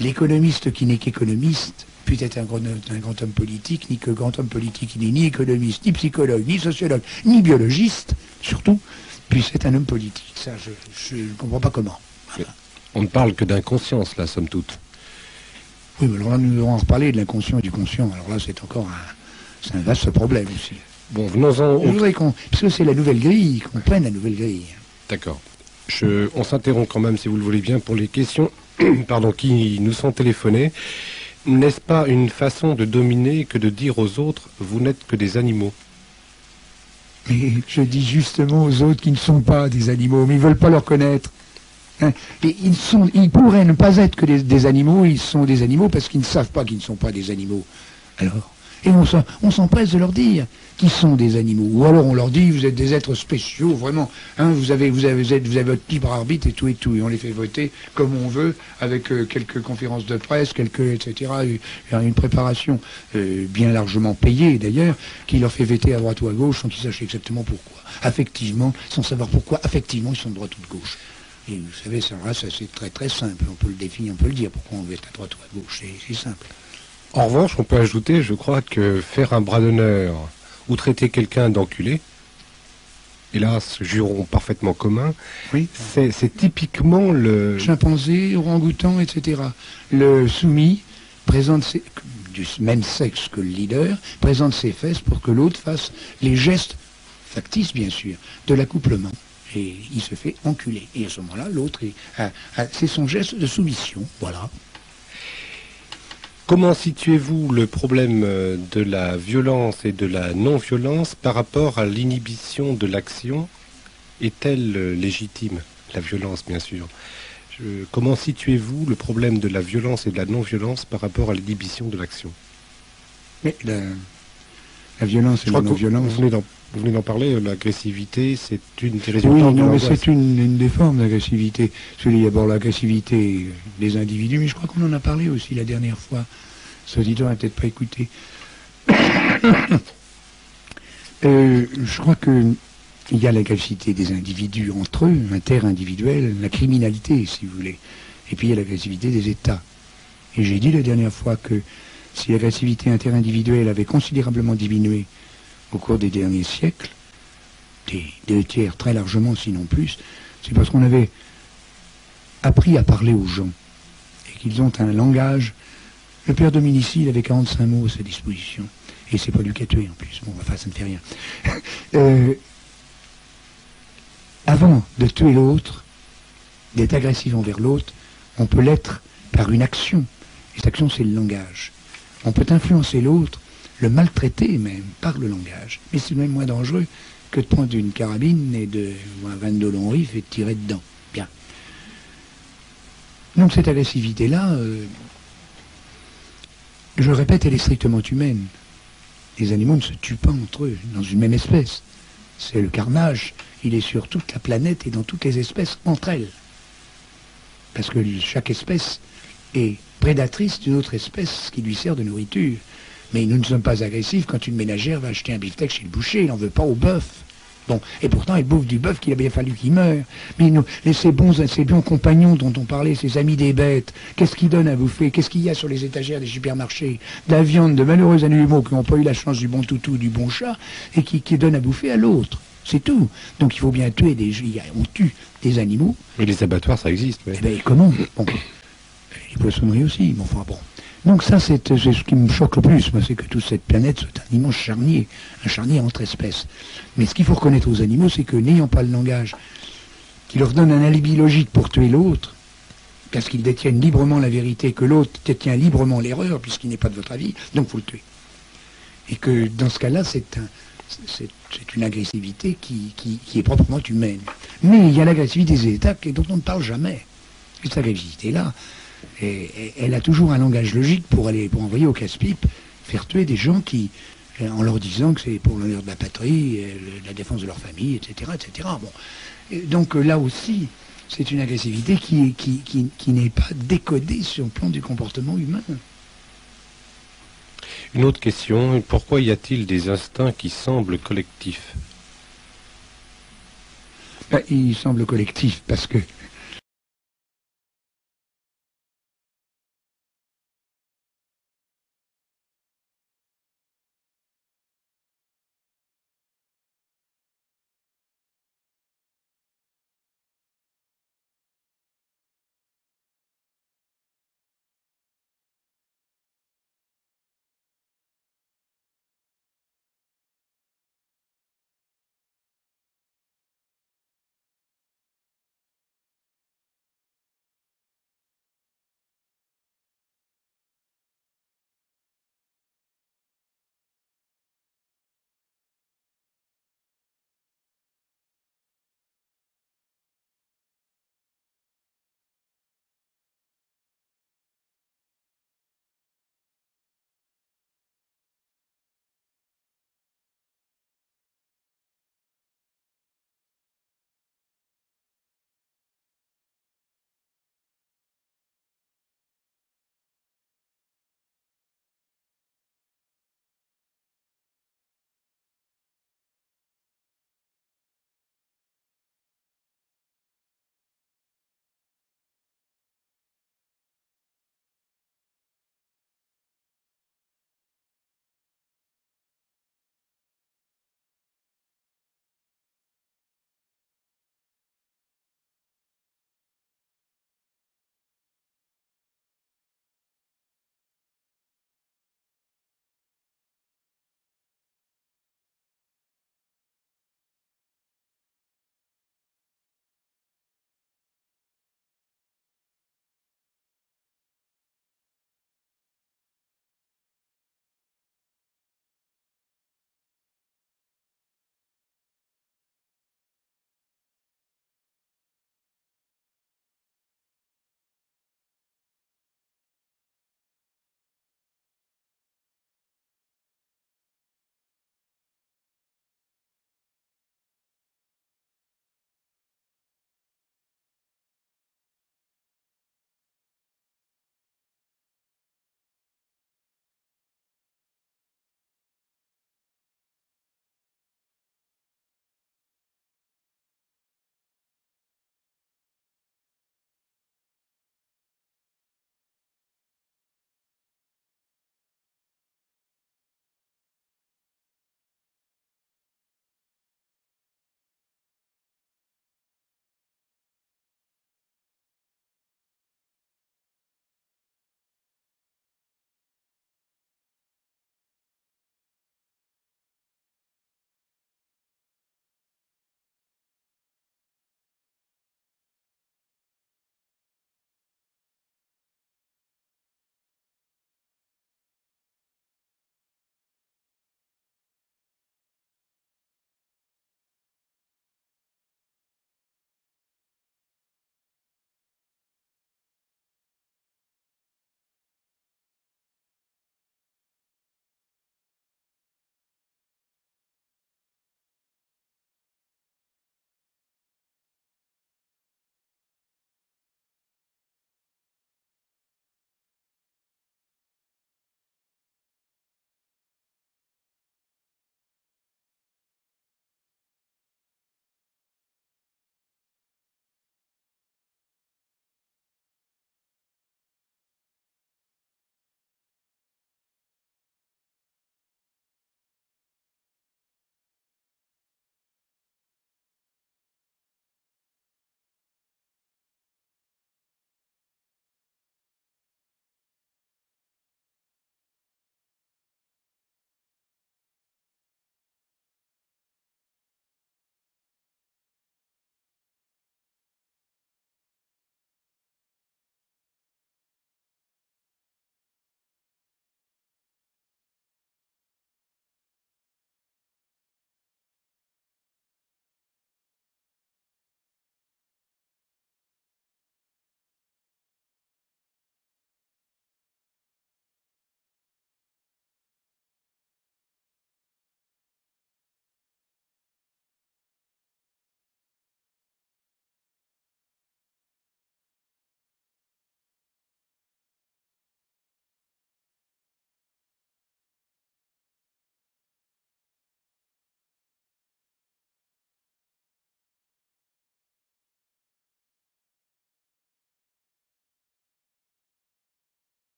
l'économiste qui n'est qu'économiste puisse être un grand homme politique, ni que grand homme politique, il n'est ni économiste, ni psychologue, ni sociologue, ni biologiste, surtout, puisse être un homme politique. Ça, je ne comprends pas comment. Voilà. On ne parle que d'inconscience, là, somme toute. Oui, mais alors là, nous allons en reparler de l'inconscient et du conscient. Alors là, c'est encore un vaste problème aussi. Bon, venons-en... Je voudrais parce que c'est la nouvelle grille, qu'on prenne la nouvelle grille. D'accord. On s'interrompt quand même, si vous le voulez bien, pour les questions qui nous sont téléphonées. N'est-ce pas une façon de dominer que de dire aux autres, vous n'êtes que des animaux? Mais je dis justement aux autres qui ne sont pas des animaux, mais ils ne veulent pas leur connaître. Hein, et ils pourraient ne pas être que des animaux, ils sont des animaux parce qu'ils ne savent pas qu'ils ne sont pas des animaux. Alors, et on s'empresse de leur dire qu'ils sont des animaux. Ou alors on leur dit, vous êtes des êtres spéciaux, vraiment, hein, vous avez votre libre arbitre et tout, et on les fait voter comme on veut, avec quelques conférences de presse, etc., une préparation bien largement payée d'ailleurs, qui leur fait voter à droite ou à gauche sans qu'ils sachent exactement pourquoi. Affectivement, sans savoir pourquoi, affectivement, ils sont de droite ou de gauche. Et vous savez, ça c'est très très simple, on peut le définir, on peut le dire, pourquoi on veut être à droite ou à gauche, c'est simple. En revanche, on peut ajouter, je crois, que faire un bras d'honneur ou traiter quelqu'un d'enculé, hélas, jurons parfaitement commun, oui. C'est typiquement le... Chimpanzé, orang-outan, etc. Le soumis présente du même sexe que le leader, présente ses fesses pour que l'autre fasse les gestes, factices bien sûr, de l'accouplement. Et il se fait enculer. Et à ce moment-là, l'autre, c'est son geste de soumission, voilà. Comment situez-vous le problème de la violence et de la non-violence par rapport à l'inhibition de l'action? Est-elle légitime? La violence, bien sûr. Comment situez-vous le problème de la violence et de la non-violence par rapport à l'inhibition de l'action? Mais la violence et la non-violence... Vous venez d'en parler, l'agressivité, c'est une des résultats de mais c'est une des formes d'agressivité. Il y a d'abord l'agressivité des individus, mais je crois qu'on en a parlé aussi la dernière fois. Ce auditeur n'a peut-être pas écouté. Je crois qu'il y a l'agressivité des individus entre eux, interindividuelle, la criminalité, si vous voulez. Et puis il y a l'agressivité des États. Et j'ai dit la dernière fois que si l'agressivité interindividuelle avait considérablement diminué au cours des derniers siècles, des 2/3 très largement, sinon plus, c'est parce qu'on avait appris à parler aux gens et qu'ils ont un langage. Le père Dominici, il avait 45 mots à sa disposition. Et c'est pas lui qui a tué en plus. Bon, enfin, ça ne fait rien. Avant de tuer l'autre, d'être agressif envers l'autre, on peut l'être par une action. Et cette action, c'est le langage. On peut influencer l'autre, le maltraiter même, par le langage. Mais c'est même moins dangereux que de prendre une carabine et un 22 long rifle et de tirer dedans. Bien. Donc cette agressivité-là, je le répète, elle est strictement humaine. Les animaux ne se tuent pas entre eux, dans une même espèce. C'est le carnage, il est sur toute la planète et dans toutes les espèces entre elles. Parce que chaque espèce est prédatrice d'une autre espèce qui lui sert de nourriture. Mais nous ne sommes pas agressifs quand une ménagère va acheter un beefsteak chez le boucher, il n'en veut pas au bœuf. Bon, et pourtant elle bouffe du bœuf qu'il a bien fallu qu'il meure. Mais nous, ces bons compagnons dont on parlait, ces amis des bêtes, qu'est-ce qu'ils donnent à bouffer? Qu'est-ce qu'il y a sur les étagères des supermarchés? De la viande de malheureux animaux qui n'ont pas eu la chance du bon toutou, du bon chat, et qui donnent à bouffer à l'autre. C'est tout. Donc il faut bien tuer on tue des animaux. Mais les abattoirs, ça existe, oui. Eh bien, comment? Bon. Les poissonneries aussi, mais enfin bon. Donc ça, c'est ce qui me choque le plus, moi, c'est que toute cette planète soit un immense charnier, un charnier entre espèces. Mais ce qu'il faut reconnaître aux animaux, c'est que n'ayant pas le langage qui leur donne un alibi logique pour tuer l'autre, parce qu'ils détiennent librement la vérité, que l'autre détient librement l'erreur, puisqu'il n'est pas de votre avis, donc il faut le tuer. Et que dans ce cas-là, c'est une agressivité qui est proprement humaine. Mais il y a l'agressivité des États dont on ne parle jamais. Et cette agressivité-là, elle a toujours un langage logique pour envoyer au casse-pipe, faire tuer des gens en leur disant que c'est pour l'honneur de la patrie, la défense de leur famille, etc., etc. Bon. Et donc là aussi, c'est une agressivité qui n'est pas décodée sur le plan du comportement humain. Une autre question, pourquoi y a-t-il des instincts qui semblent collectifs? Il semble collectif parce que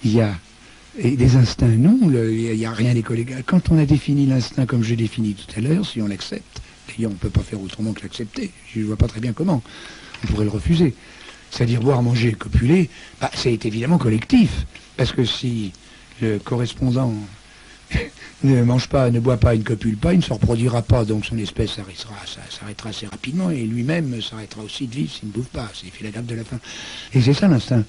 il y a des instincts, non, il n'y a rien d'école. Quand on a défini l'instinct comme j'ai défini tout à l'heure, si on l'accepte, d'ailleurs on ne peut pas faire autrement que l'accepter, je ne vois pas très bien comment, on pourrait le refuser. C'est-à-dire boire, manger, copuler, bah, c'est évidemment collectif, parce que si le correspondant ne mange pas, ne boit pas, il ne copule pas, il ne se reproduira pas, donc son espèce s'arrêtera assez rapidement, et lui-même s'arrêtera aussi de vivre s'il ne bouffe pas, c'est fait la grève de la faim. Et c'est ça l'instinct.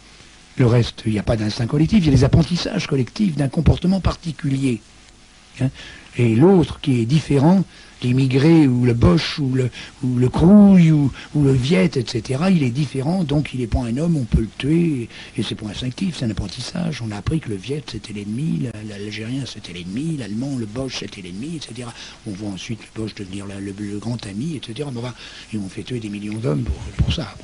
Le reste, il n'y a pas d'instinct collectif, il y a des apprentissages collectifs d'un comportement particulier. Hein. Et l'autre qui est différent, l'immigré ou le boche ou le crouille ou le viet, etc., il est différent, donc il n'est pas un homme, on peut le tuer, et c'est pas instinctif, c'est un apprentissage. On a appris que le viet c'était l'ennemi, l'algérien c'était l'ennemi, l'allemand, le boche c'était l'ennemi, etc. On voit ensuite le boche devenir le grand ami, etc. Et on fait tuer des millions d'hommes pour ça. Bon.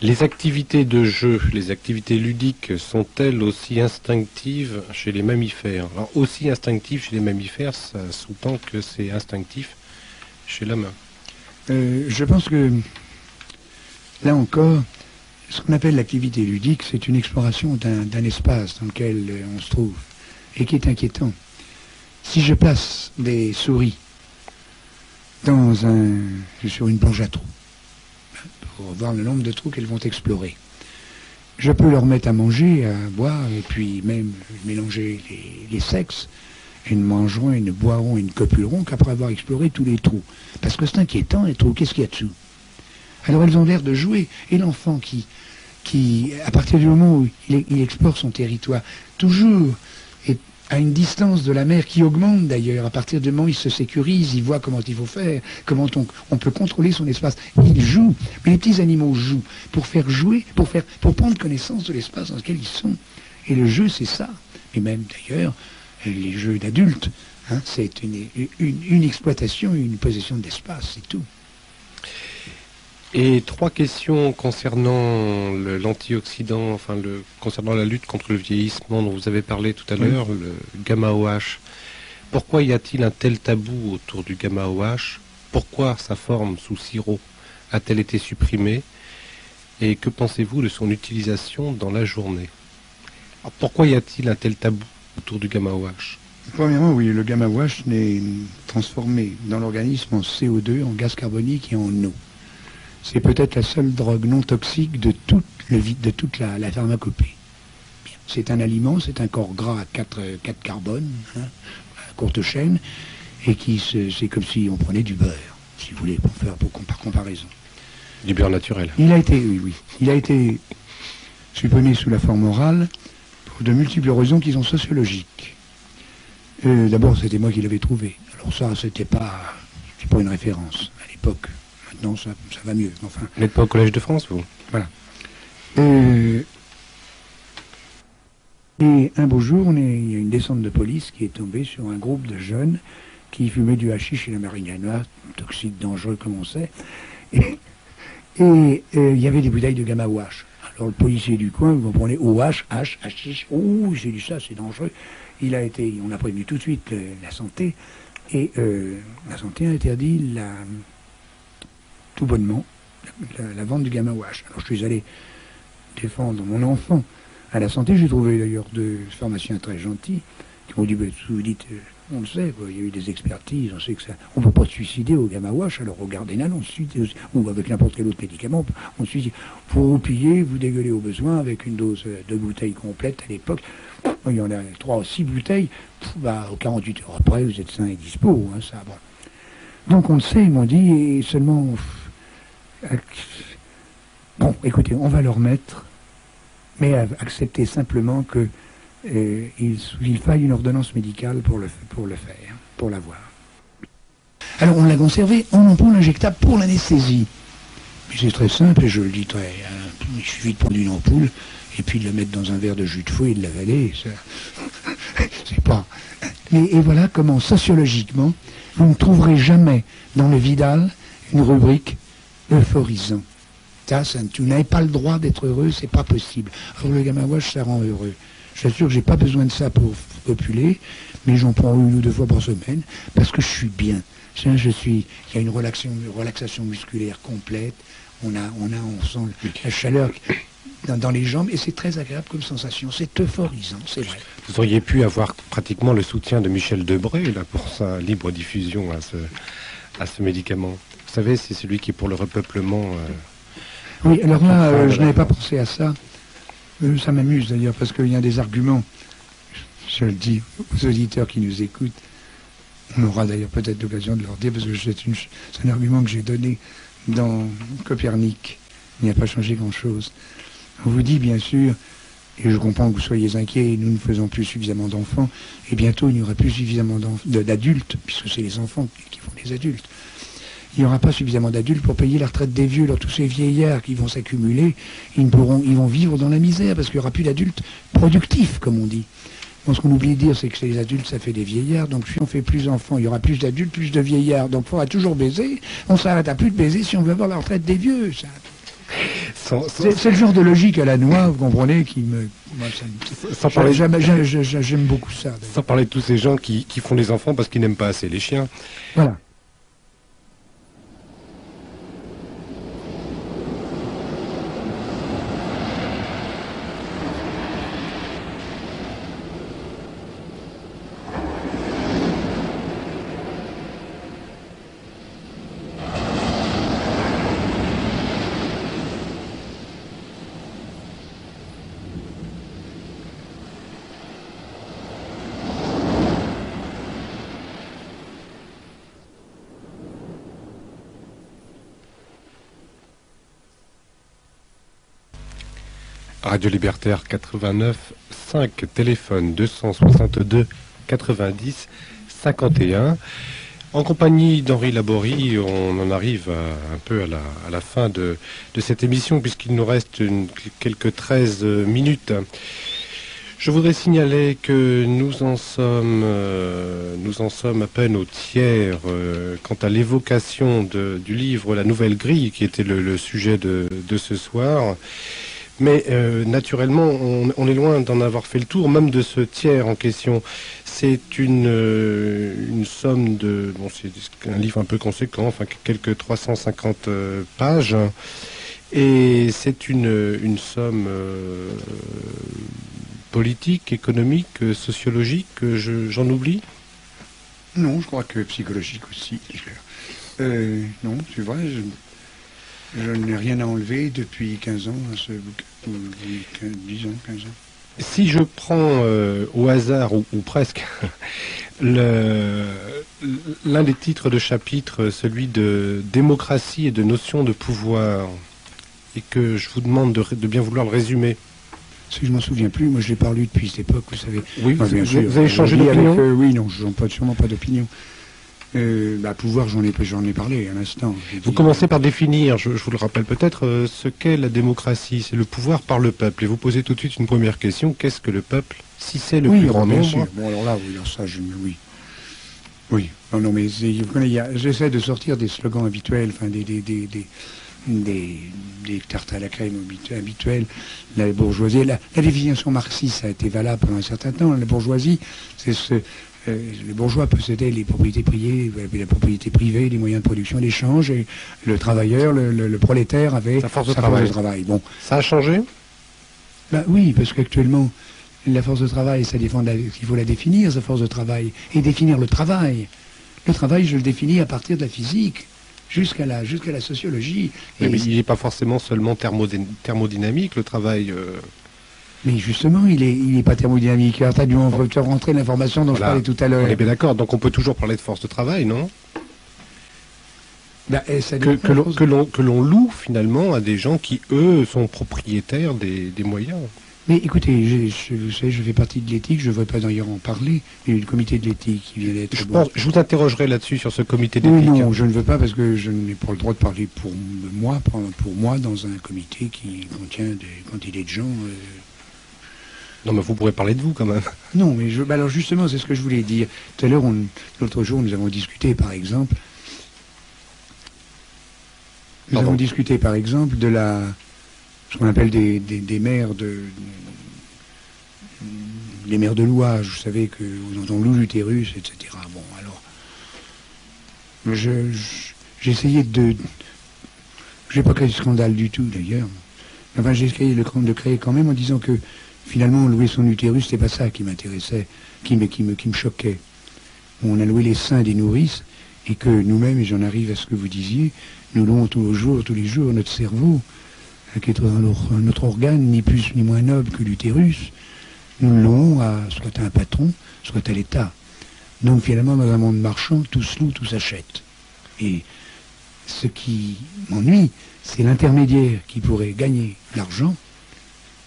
Les activités de jeu, les activités ludiques sont-elles aussi instinctives chez les mammifères? Alors, aussi instinctives chez les mammifères, ça sous-tend que c'est instinctif chez l'homme. Je pense que, là encore, ce qu'on appelle l'activité ludique, c'est une exploration d'un espace dans lequel on se trouve, et qui est inquiétant. Si je place des souris sur une planche à trous, pour voir le nombre de trous qu'elles vont explorer. Je peux leur mettre à manger, à boire, et puis même mélanger les sexes. Elles ne mangeront, elles ne boiront, elles ne copuleront qu'après avoir exploré tous les trous. Parce que c'est inquiétant, les trous, qu'est-ce qu'il y a dessous? Alors elles ont l'air de jouer. Et l'enfant qui, à partir du moment où il explore son territoire, toujours est à une distance de la mer qui augmente d'ailleurs, à partir du moment où il se sécurise, il voit comment il faut faire, comment on peut contrôler son espace. Il joue, mais les petits animaux jouent pour faire jouer, pour prendre connaissance de l'espace dans lequel ils sont. Et le jeu, c'est ça. Et même d'ailleurs, les jeux d'adultes, hein, c'est une exploitation, une possession d'espace, c'est tout. Et 3 questions concernant l'antioxydant, concernant la lutte contre le vieillissement dont vous avez parlé tout à l'heure, le gamma-OH. Pourquoi y a-t-il un tel tabou autour du gamma-OH? Pourquoi sa forme sous sirop a-t-elle été supprimée? Et que pensez-vous de son utilisation dans la journée? Alors, pourquoi y a-t-il un tel tabou autour du gamma-OH? Premièrement, oui, le gamma-OH n'est transformé dans l'organisme en CO2, en gaz carbonique et en eau. C'est peut-être la seule drogue non toxique de toute la pharmacopée. C'est un aliment, c'est un corps gras à 4 carbones, hein, à courte chaîne, et c'est comme si on prenait du beurre, si vous voulez, par comparaison. Du beurre naturel. Il a été supprimé sous la forme orale pour de multiples raisons qui sont sociologiques. D'abord, c'était moi qui l'avais trouvé. Alors ça, c'est pas une référence à l'époque. Maintenant, ça va mieux. Enfin, vous n'êtes pas au Collège de France, vous? Voilà. Et un beau jour, il y a une descente de police qui est tombée sur un groupe de jeunes qui fumaient du hashish et la marijuana, toxique, dangereux comme on sait. Et il y avait des bouteilles de gamma-OH. Alors le policier du coin, vous comprenez, OH, H, hashish, ouh, j'ai dit ça, c'est dangereux. On a prévenu tout de suite la santé, et la santé a interdit tout bonnement la vente du gamma-OH. Alors je suis allé défendre mon enfant à la santé. J'ai trouvé d'ailleurs 2 pharmaciens très gentils qui m'ont dit, vous dites, on le sait, quoi, il y a eu des expertises, on sait que ça, on ne peut pas se suicider au gamma-OH, alors au Gardénal, on se suicide, ou avec n'importe quel autre médicament, on se suicide. Vous pillez, vous dégueulez au besoin avec une dose de bouteilles complète à l'époque. Il y en a 3 ou 6 bouteilles, aux 48 heures après, vous êtes sain et dispo, hein, ça, bon. Donc on le sait, ils m'ont dit, et seulement... Bon, écoutez, on va le remettre, mais accepter simplement que il faille une ordonnance médicale pour le faire, pour l'avoir. Alors on l'a conservé en ampoule injectable pour l'anesthésie. Mais c'est très simple, et je le dis il suffit de prendre une ampoule, et puis de la mettre dans un verre de jus de fruits et de l'avaler. C'est pas... Et voilà comment, sociologiquement, vous ne trouverez jamais dans le Vidal une rubrique euphorisant. Tu n'avais pas le droit d'être heureux, c'est pas possible. Alors le gamma-OH, ça rend heureux. Je t'assure que j'ai pas besoin de ça pour populer, mais j'en prends 1 ou 2 fois par semaine, parce que je suis bien. Il y a une relaxation musculaire complète, on sent la chaleur dans les jambes, et c'est très agréable comme sensation. C'est euphorisant, c'est vrai. Vous auriez pu avoir pratiquement le soutien de Michel Debré là, pour sa libre diffusion à ce médicament. Vous savez, c'est celui qui est pour le repeuplement. Oui, alors là, je n'avais pas pensé à ça. Ça m'amuse d'ailleurs, parce qu'il y a des arguments, je le dis aux auditeurs qui nous écoutent, on aura d'ailleurs peut-être l'occasion de leur dire, parce que c'est un argument que j'ai donné dans Copernic. Il n'y a pas changé grand-chose. On vous dit, bien sûr, et je comprends que vous soyez inquiets, nous ne faisons plus suffisamment d'enfants, et bientôt il n'y aura plus suffisamment d'adultes, puisque c'est les enfants qui font les adultes. Il n'y aura pas suffisamment d'adultes pour payer la retraite des vieux. Alors tous ces vieillards qui vont s'accumuler, ils vont vivre dans la misère, parce qu'il n'y aura plus d'adultes productifs, comme on dit. Bon, ce qu'on oublie de dire, c'est que chez les adultes, ça fait des vieillards. Donc si on fait plus d'enfants, il y aura plus d'adultes, plus de vieillards. Donc il faudra toujours baiser. On s'arrête à plus de baiser si on veut avoir la retraite des vieux. C'est le genre de logique à la noix, vous comprenez, qui me... J'aime beaucoup ça. Sans parler de tous ces gens qui font les enfants parce qu'ils n'aiment pas assez les chiens. Voilà. Radio Libertaire 89 5, téléphone 262 90 51. En compagnie d'Henri Laborie, on en arrive un peu à la fin de cette émission, puisqu'il nous reste quelques 13 minutes. Je voudrais signaler que nous en sommes à peine au tiers quant à l'évocation du livre La Nouvelle Grille, qui était le sujet de ce soir. Mais naturellement, on est loin d'en avoir fait le tour, même de ce tiers en question. C'est une somme de... Bon, c'est un livre un peu conséquent, enfin quelques 350 pages. Et c'est une somme politique, économique, sociologique, j'en oublie? Non, je crois que psychologique aussi. Non, c'est vrai, je n'ai rien à enlever depuis 15 ans à ce bouquin, 10 ans, 15 ans. Si je prends au hasard, ou presque, l'un des titres de chapitre, celui de démocratie et de notion de pouvoir, et que je vous demande de bien vouloir le résumer. Si je m'en souviens plus, moi je l'ai pas lu depuis cette époque, vous savez. Oui, bien sûr, vous avez changé d'opinion? Oui, non, je n'ai sûrement pas d'opinion. Pouvoir, j'en ai parlé à l'instant. Vous commencez par définir, je vous le rappelle peut-être, ce qu'est la démocratie. C'est le pouvoir par le peuple. Et vous posez tout de suite une première question, qu'est-ce que le peuple, si c'est le plus grand nombre? Sûr. Bon, alors là, oui, alors ça, oui. Oui, non, mais j'essaie de sortir des slogans habituels, enfin des tartes à la crème habituelles. La bourgeoisie, la définition marxiste a été valable pendant un certain temps. La bourgeoisie, c'est les bourgeois possédaient les propriétés privées, la propriété privée, les moyens de production, l'échange, et le travailleur, le prolétaire avait sa force de travail. Bon. Ça a changé? Oui, parce qu'actuellement, la force de travail, il faut la définir, sa force de travail, et définir le travail. Le travail, je le définis à partir de la physique, jusqu'à la sociologie. Mais il n'est pas forcément seulement thermodynamique, le travail... Mais justement, il est pas thermodynamique. Alors, tu as dû rentrer l'information dont je parlais tout à l'heure. On est bien d'accord, donc on peut toujours parler de force de travail, non? Que l'on loue finalement à des gens qui, eux, sont propriétaires des moyens. Mais écoutez, vous savez, je fais partie de l'éthique, je ne veux pas d'ailleurs en parler, mais le comité de l'éthique qui vient d'être... Je vous interrogerai là-dessus, sur ce comité d'éthique. Oui, non, je ne veux pas parce que je n'ai pas le droit de parler pour moi dans un comité qui contient des quantités de gens... Non, mais vous pourrez parler de vous, quand même. Non, mais alors justement, c'est ce que je voulais dire. Tout à l'heure, l'autre jour, nous avons discuté, par exemple... de ce qu'on appelle des maires les maires de louage, vous savez, dont on loue l'utérus, etc. Bon, alors... J'ai essayé de... J'ai pas créé de scandale du tout, d'ailleurs. Enfin, j'ai essayé de créer quand même en disant que finalement, louer son utérus, c'était pas ça qui m'intéressait, qui me choquait. On a loué les seins des nourrices, et que nous-mêmes, et j'en arrive à ce que vous disiez, nous louons tous les jours, notre cerveau, qui est notre organe, ni plus ni moins noble que l'utérus, nous le louons soit à un patron, soit à l'État. Donc finalement, dans un monde marchand, tout se loue, tout s'achète. Et ce qui m'ennuie, c'est l'intermédiaire qui pourrait gagner l'argent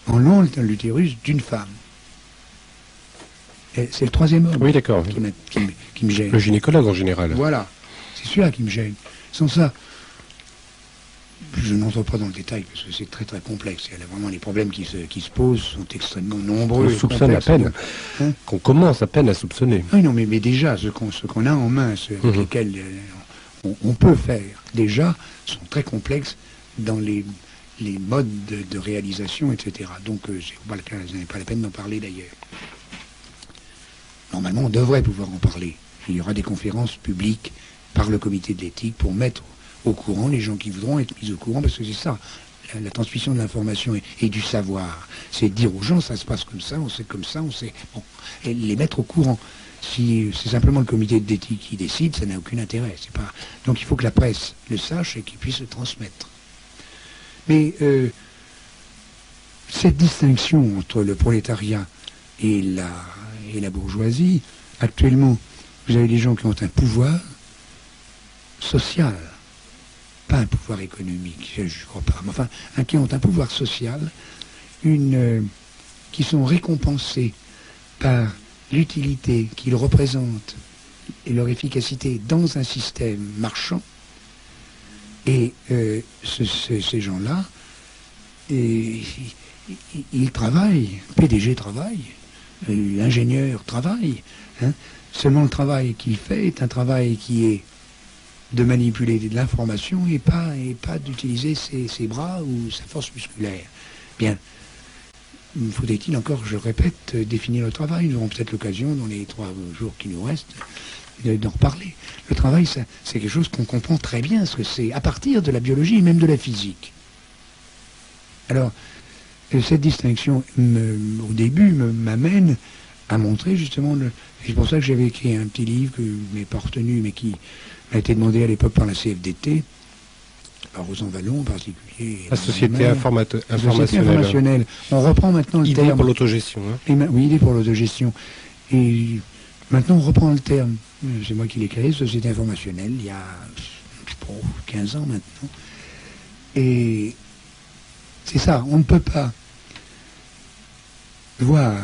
en louant l'utérus d'une femme. C'est le troisième homme, oui, d'accord, qui me gêne. Le gynécologue en général. Voilà, c'est celui-là qui me gêne. Sans ça, je n'entre pas dans le détail parce que c'est très très complexe. Il y a vraiment les problèmes qui se posent sont extrêmement nombreux. On soupçonne à peine. Hein, qu'on commence à peine à soupçonner. oui, non, mais déjà, ce qu'on a en main, ceux avec lesquels on peut faire, déjà, sont très complexes dans les modes de réalisation, etc. Donc, ce n'est pas la peine d'en parler d'ailleurs. Normalement, on devrait pouvoir en parler. Il y aura des conférences publiques par le comité de l'éthique pour mettre au courant les gens qui voudront être mis au courant, parce que c'est ça, la transmission de l'information et du savoir. C'est dire aux gens, ça se passe comme ça, on sait comme ça, on sait... Bon, et les mettre au courant. Si c'est simplement le comité d'éthique qui décide, ça n'a aucun intérêt. C'est pas... Donc il faut que la presse le sache et qu'il puisse le transmettre. Mais cette distinction entre le prolétariat et la bourgeoisie, actuellement, vous avez des gens qui ont un pouvoir social, pas un pouvoir économique, je ne crois pas, mais enfin, qui ont un pouvoir social, qui sont récompensés par l'utilité qu'ils représentent et leur efficacité dans un système marchand. Et ces gens-là, ils travaillent, PDG travaille, l'ingénieur travaille. Hein. Seulement le travail qu'il fait est un travail qui est de manipuler de l'information et pas d'utiliser ses bras ou sa force musculaire. Bien, faudrait-il encore, je répète, définir le travail. Nous aurons peut-être l'occasion, dans les 3 jours qui nous restent, d'en reparler. Le travail, c'est quelque chose qu'on comprend très bien, parce que c'est à partir de la biologie et même de la physique. Alors, cette distinction, au début, m'amène à montrer justement... C'est pour ça que j'avais écrit un petit livre que je n'ai pas retenu, mais qui m'a été demandé à l'époque par la CFDT, par Rosan Vallon en particulier. La Société informationnelle. On reprend maintenant le terme... Idée pour l'autogestion. Hein. Oui, idée pour l'autogestion. Et maintenant, on reprend le terme. C'est moi qui l'ai créé, Société informationnelle, il y a 15 ans maintenant. Et c'est ça, on ne peut pas voir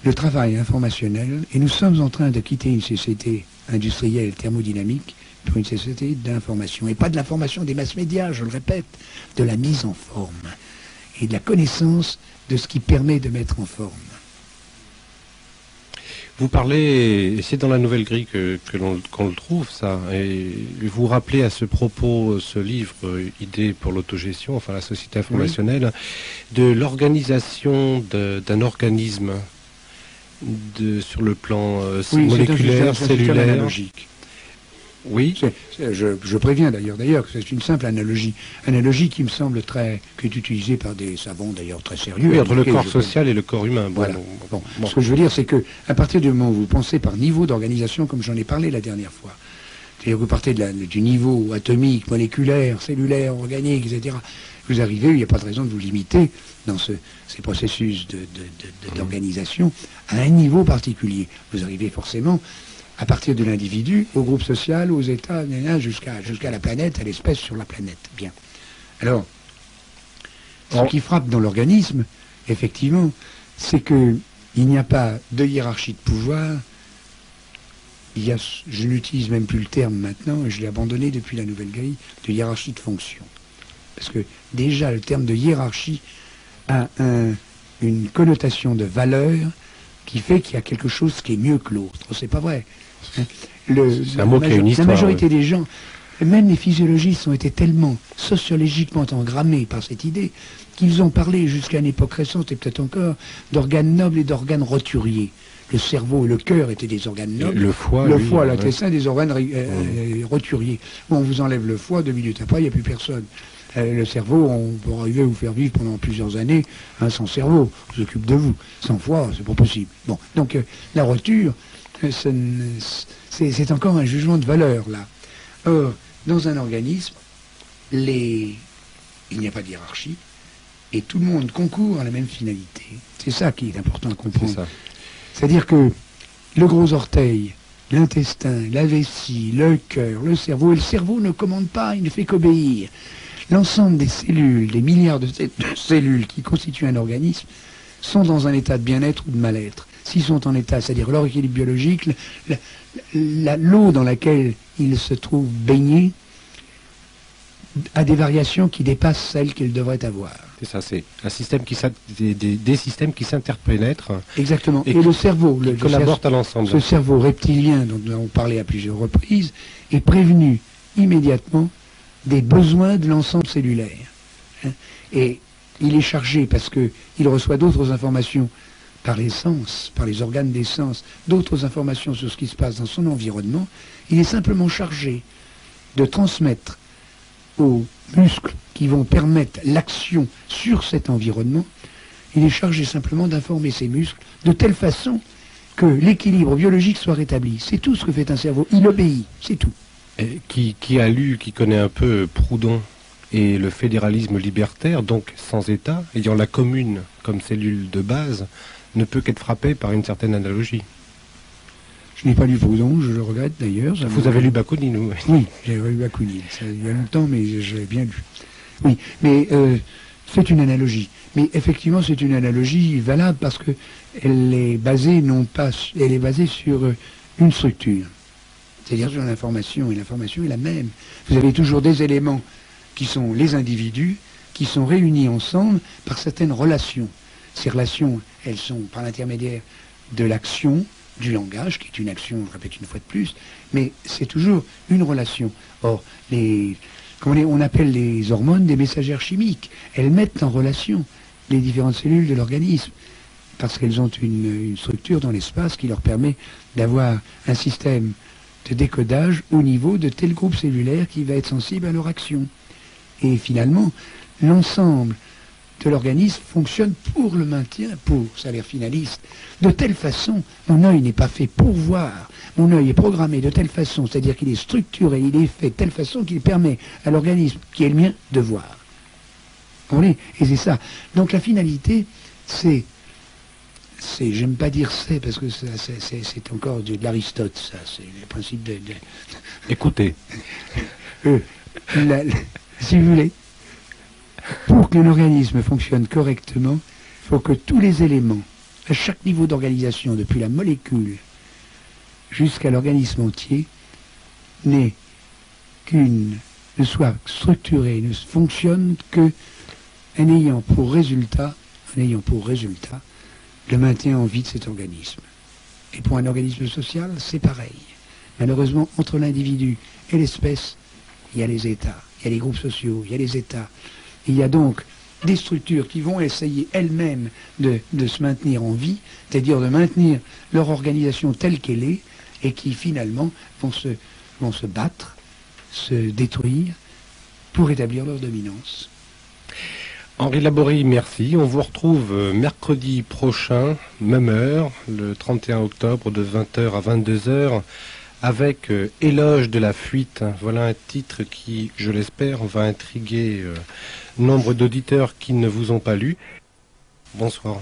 le travail informationnel, et nous sommes en train de quitter une société industrielle thermodynamique pour une société d'information, et pas de l'information des masses médias, je le répète, de la mise en forme, et de la connaissance de ce qui permet de mettre en forme. Vous parlez, et c'est dans la Nouvelle Grille qu'on le trouve, ça, et vous rappelez à ce propos ce livre, Idées pour l'autogestion, enfin la société informationnelle, de l'organisation d'un organisme sur le plan moléculaire, cellulaire. Analogique. Oui. Je préviens d'ailleurs que c'est une simple analogie qui me semble qui est utilisée par des savants d'ailleurs très sérieux. Oui, entre le corps social et le corps humain. Voilà. Bon. Ce que je veux dire, c'est que à partir du moment où vous pensez par niveau d'organisation, comme j'en ai parlé la dernière fois, c'est-à-dire que vous partez du niveau atomique, moléculaire, cellulaire, organique, etc., vous arrivez, il n'y a pas de raison de vous limiter dans ces processus d'organisation à un niveau particulier. Vous arrivez forcément à partir de l'individu, au groupe social, aux États, jusqu'à la planète, à l'espèce sur la planète. Bien. Alors, ce qui frappe dans l'organisme, effectivement, c'est qu'il n'y a pas de hiérarchie de pouvoir. Je n'utilise même plus le terme maintenant, et je l'ai abandonné depuis la Nouvelle Grille, de hiérarchie de fonction. Parce que déjà, le terme de hiérarchie a une connotation de valeur qui fait qu'il y a quelque chose qui est mieux que l'autre. C'est pas vrai. C'est un mot qui a une histoire. La majorité des gens, même les physiologistes, ont été tellement sociologiquement engrammés par cette idée qu'ils ont parlé jusqu'à une époque récente, et peut-être encore, d'organes nobles et d'organes roturiers. Le cerveau et le cœur étaient des organes nobles. Le foie, l'intestin, des organes roturiers. Bon, on vous enlève le foie, 2 minutes après, il n'y a plus personne. Le cerveau, on peut arriver à vous faire vivre pendant plusieurs années sans cerveau. On s'occupe de vous. Sans foie, c'est pas possible. Bon, donc la roture, c'est encore un jugement de valeur, là. Or, dans un organisme, il n'y a pas de hiérarchie, et tout le monde concourt à la même finalité. C'est ça qui est important à comprendre. C'est-à-dire que le gros orteil, l'intestin, la vessie, le cœur, le cerveau, et le cerveau ne commande pas, il ne fait qu'obéir. L'ensemble des cellules, des milliards de cellules qui constituent un organisme, sont dans un état de bien-être ou de mal-être. S'ils sont en état, c'est-à-dire leur équilibre biologique, l'eau dans laquelle ils se trouvent baignés a des variations qui dépassent celles qu'ils devraient avoir. C'est ça, c'est un système des systèmes qui s'interpénètrent. Exactement. Et le cerveau, collaborent à l'ensemble. Ce cerveau reptilien dont nous avons parlé à plusieurs reprises est prévenu immédiatement des besoins de l'ensemble cellulaire. Et il est chargé parce qu'il reçoit d'autres informations par les sens, par les organes des sens, d'autres informations sur ce qui se passe dans son environnement. Il est simplement chargé de transmettre aux muscles qui vont permettre l'action sur cet environnement, il est chargé simplement d'informer ces muscles de telle façon que l'équilibre biologique soit rétabli. C'est tout ce que fait un cerveau. Il obéit, c'est tout. Qui a lu, qui connaît un peu Proudhon et le fédéralisme libertaire, donc sans État, ayant la commune comme cellule de base, ne peut qu'être frappé par une certaine analogie. Je n'ai pas lu Proudhon, je le regrette d'ailleurs. Vous avez lu Bakounine, oui. Oui, j'ai lu Bakounine. Ça il y a longtemps, mais j'avais bien lu. Oui, mais c'est une analogie. Mais effectivement, c'est une analogie valable parce que elle est basée sur une structure. C'est-à-dire sur l'information, et l'information est la même. Vous avez toujours des éléments qui sont les individus, qui sont réunis ensemble par certaines relations. Ces relations, elles sont par l'intermédiaire de l'action, du langage, qui est une action, je répète une fois de plus, mais c'est toujours une relation. Or, on appelle les hormones des messagères chimiques. Elles mettent en relation les différentes cellules de l'organisme, parce qu'elles ont une structure dans l'espace qui leur permet d'avoir un système de décodage au niveau de tel groupe cellulaire qui va être sensible à leur action. Et finalement, l'ensemble de l'organisme fonctionne pour le maintien, pour salaire finaliste, de telle façon, mon œil n'est pas fait pour voir, mon œil est programmé de telle façon, c'est-à-dire qu'il est structuré, il est fait de telle façon qu'il permet à l'organisme, qui est le mien, de voir. Vous comprenez ? Et c'est ça. Donc la finalité, j'aime pas dire parce que c'est encore de l'Aristote, ça, c'est le principe de... Écoutez. Si vous voulez, pour qu'un organisme fonctionne correctement, il faut que tous les éléments, à chaque niveau d'organisation, depuis la molécule jusqu'à l'organisme entier, ne soit structuré, ne fonctionne que en ayant pour résultat le maintien en vie de cet organisme. Et pour un organisme social, c'est pareil. Malheureusement, entre l'individu et l'espèce, il y a les États, il y a les groupes sociaux, il y a les États. Il y a donc des structures qui vont essayer elles-mêmes de se maintenir en vie, c'est-à-dire de maintenir leur organisation telle qu'elle est, et qui finalement vont se battre, se détruire, pour établir leur dominance. Henri Laborie, merci. On vous retrouve mercredi prochain, même heure, le 31 octobre, de 20h à 22h, avec Éloge de la fuite. Voilà un titre qui, je l'espère, va intriguer nombre d'auditeurs qui ne vous ont pas lu. Bonsoir.